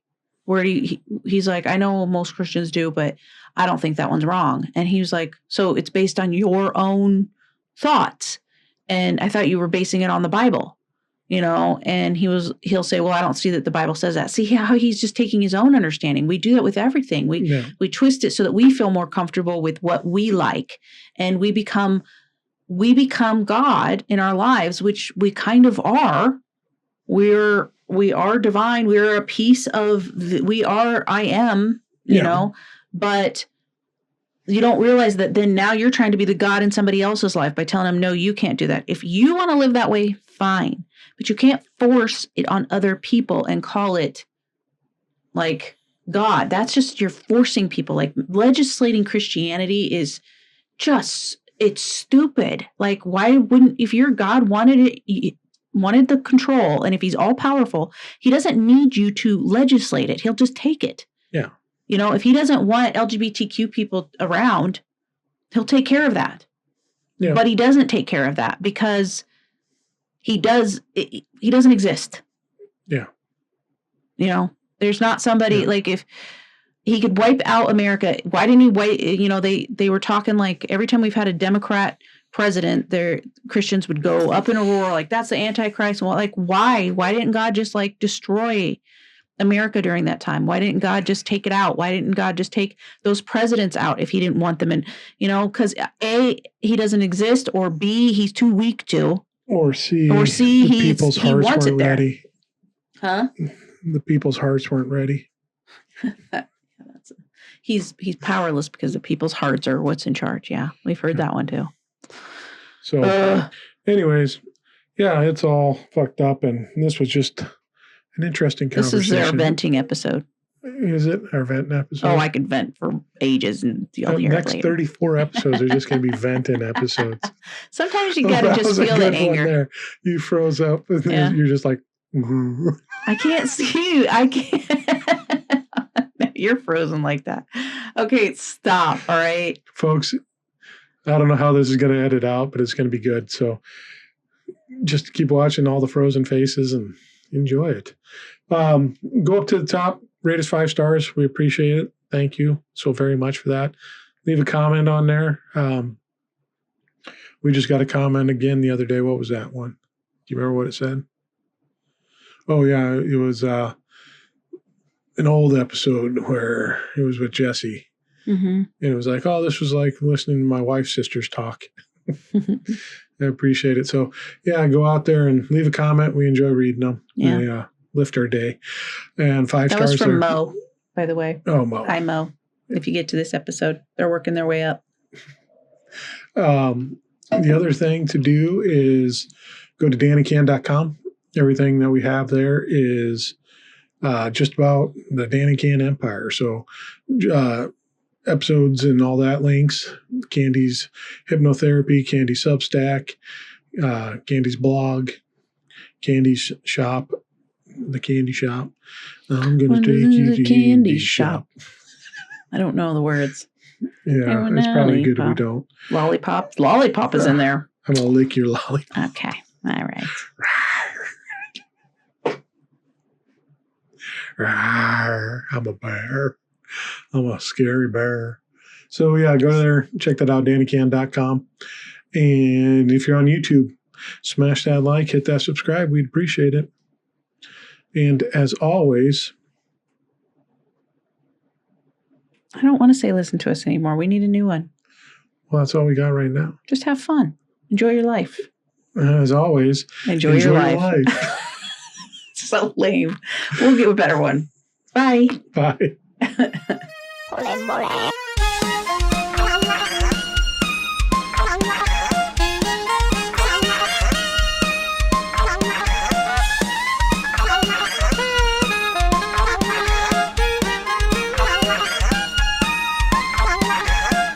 He's like, I know most Christians do, but I don't think that one's wrong. And he was like, so it's based on your own thoughts. And I thought you were basing it on the Bible. and he'll say, well, I don't see that the Bible says that. See how he's just taking his own understanding. We do that with everything. We twist it so that we feel more comfortable with what we like, and we become God in our lives, which we kind of are. We are divine. We are a piece of I am, but you don't realize that then now you're trying to be the God in somebody else's life by telling them, no, you can't do that. If you want to live that way, fine. But you can't force it on other people and call it like God. That's just, you're forcing people. Like legislating Christianity is just, it's stupid. Like, why wouldn't, if your God wanted the control, and if he's all powerful, he doesn't need you to legislate it. He'll just take it. Yeah. If he doesn't want LGBTQ people around, he'll take care of that. Yeah. But he doesn't take care of that because he doesn't exist. Yeah. There's not somebody like, if he could wipe out America, why didn't he wipe, they were talking like every time we've had a Democrat president, their Christians would go up in a roar like that's the Antichrist. And like, why didn't God just like destroy America during that time? Why didn't God just take it out? Why didn't God just take those presidents out if he didn't want them? And because A, he doesn't exist, or B, he's too weak to, or C, he wants it there. Ready. Huh? The people's hearts weren't ready. He's powerless because the people's hearts are what's in charge. Yeah, we've heard that one too. So, anyways, yeah, it's all fucked up, and this was just an interesting conversation. This is our venting episode. Is it our venting episode? Oh, I could vent for ages, and you'll hear it later. Next 34 episodes are just going to be venting episodes. Sometimes you got to just feel the anger. There. You froze up, and you're just like, I can't see you. I can't. You're frozen like that. Okay, stop. All right, folks. I don't know how this is going to edit out, but it's going to be good. So just keep watching all the frozen faces and enjoy it. Go up to the top, rate us 5 stars. We appreciate it. Thank you so very much for that. Leave a comment on there. We just got a comment again the other day. What was that one? Do you remember what it said? Oh, yeah. It was an old episode where it was with Jesse. Mm-hmm. And it was like, oh, this was like listening to my wife's sisters talk. I appreciate it. So, yeah, go out there and leave a comment. We enjoy reading them. Yeah. They lift our day. And 5 stars. That was from Mo, by the way. Oh, Mo. Hi, Mo. If you get to this episode, they're working their way up. The other thing to do is go to DannyCan.com. Everything that we have there is just about the Danny Can empire. So, episodes and all that, links, Candy's hypnotherapy, Candy's Substack, Candy's blog, Candy's shop, the candy shop. I'm going to take you to the candy shop. I don't know the words. Yeah, it's probably good if we don't. Lollipop is in there. I'm going to lick your lollipop. Okay. All right. I'm a bear. I'm a scary bear. So, yeah, go there. Check that out, DannyCan.com. And if you're on YouTube, smash that like, hit that subscribe. We'd appreciate it. And as always, I don't want to say listen to us anymore. We need a new one. Well, that's all we got right now. Just have fun. Enjoy your life. As always, enjoy your life. So lame. We'll get a better one. Bye. Bye. Mole, mole.